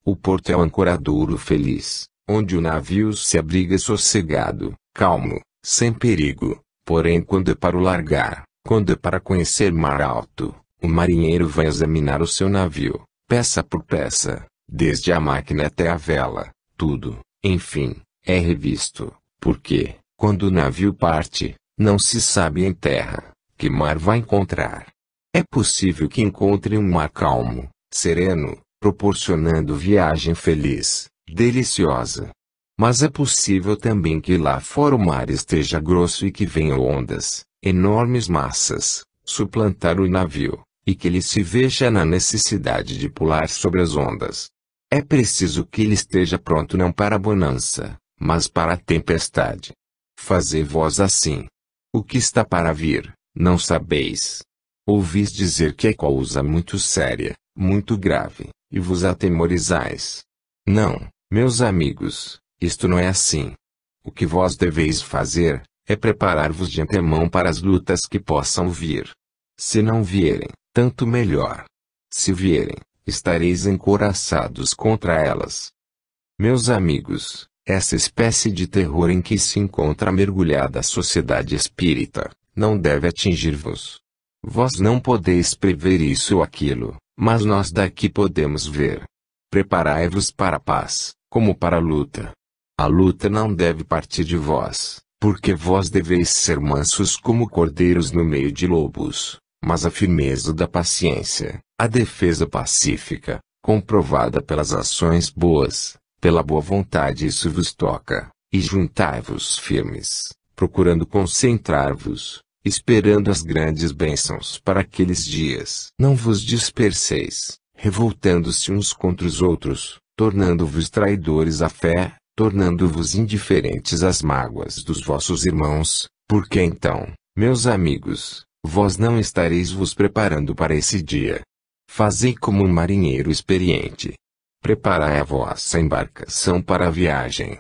O porto é o ancoradouro feliz, onde o navio se abriga sossegado, calmo, sem perigo. Porém, quando é para o largar, quando é para conhecer mar alto, o marinheiro vai examinar o seu navio, peça por peça, desde a máquina até a vela, tudo, enfim, é revisto, porque, quando o navio parte, não se sabe em terra, que mar vai encontrar. É possível que encontre um mar calmo, sereno, proporcionando viagem feliz, deliciosa. Mas é possível também que lá fora o mar esteja grosso e que venham ondas, enormes massas, suplantar o navio, e que ele se veja na necessidade de pular sobre as ondas. É preciso que ele esteja pronto não para a bonança, mas para a tempestade. Fazei vós assim. O que está para vir, não sabeis. Ouvis dizer que é coisa muito séria, muito grave, e vos atemorizais. Não, meus amigos. Isto não é assim. O que vós deveis fazer, é preparar-vos de antemão para as lutas que possam vir. Se não vierem, tanto melhor. Se vierem, estareis encouraçados contra elas. Meus amigos, essa espécie de terror em que se encontra mergulhada a sociedade espírita, não deve atingir-vos. Vós não podeis prever isso ou aquilo, mas nós daqui podemos ver. Preparai-vos para a paz, como para a luta. A luta não deve partir de vós, porque vós deveis ser mansos como cordeiros no meio de lobos, mas a firmeza da paciência, a defesa pacífica, comprovada pelas ações boas, pela boa vontade isso vos toca, e juntai-vos firmes, procurando concentrar-vos, esperando as grandes bênçãos para aqueles dias. Não vos disperseis, revoltando-se uns contra os outros, tornando-vos traidores à fé, tornando-vos indiferentes às mágoas dos vossos irmãos, porque então, meus amigos, vós não estareis vos preparando para esse dia. Fazei como um marinheiro experiente. Preparai a vossa embarcação para a viagem.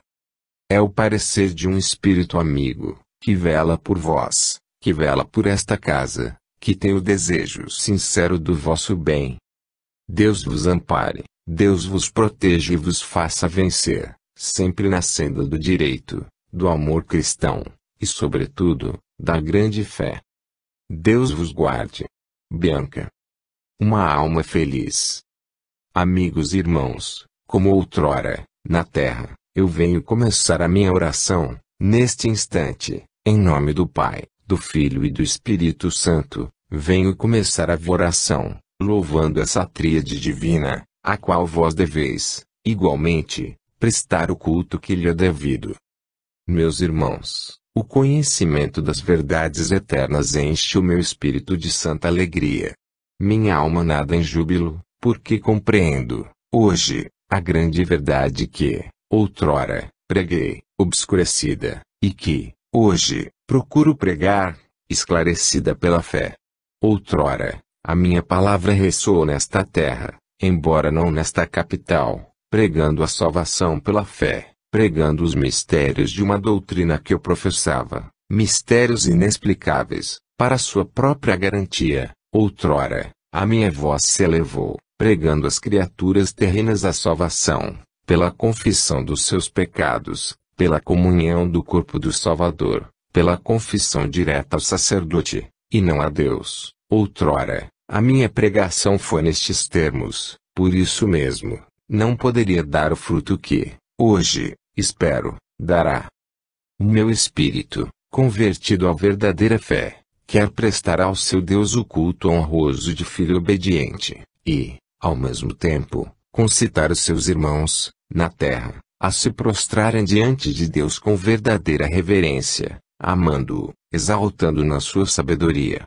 É o parecer de um espírito amigo, que vela por vós, que vela por esta casa, que tem o desejo sincero do vosso bem. Deus vos ampare, Deus vos proteja e vos faça vencer, sempre na senda do direito, do amor cristão, e sobretudo, da grande fé. Deus vos guarde. Bianca. Uma alma feliz. Amigos e irmãos, como outrora, na terra, eu venho começar a minha oração, neste instante, em nome do Pai, do Filho e do Espírito Santo, venho começar a oração, louvando essa tríade divina, a qual vós deveis, igualmente, prestar o culto que lhe é devido. Meus irmãos, o conhecimento das verdades eternas enche o meu espírito de santa alegria. Minha alma nada em júbilo, porque compreendo, hoje, a grande verdade que, outrora, preguei, obscurecida, e que, hoje, procuro pregar, esclarecida pela fé. Outrora, a minha palavra ressoou nesta terra, embora não nesta capital, pregando a salvação pela fé, pregando os mistérios de uma doutrina que eu professava, mistérios inexplicáveis, para sua própria garantia. Outrora, a minha voz se elevou, pregando às criaturas terrenas a salvação, pela confissão dos seus pecados, pela comunhão do corpo do Salvador, pela confissão direta ao sacerdote, e não a Deus. Outrora, a minha pregação foi nestes termos, por isso mesmo, não poderia dar o fruto que, hoje, espero, dará. O meu espírito, convertido à verdadeira fé, quer prestar ao seu Deus o culto honroso de filho obediente, e, ao mesmo tempo, concitar os seus irmãos, na terra, a se prostrarem diante de Deus com verdadeira reverência, amando-o, exaltando na sua sabedoria,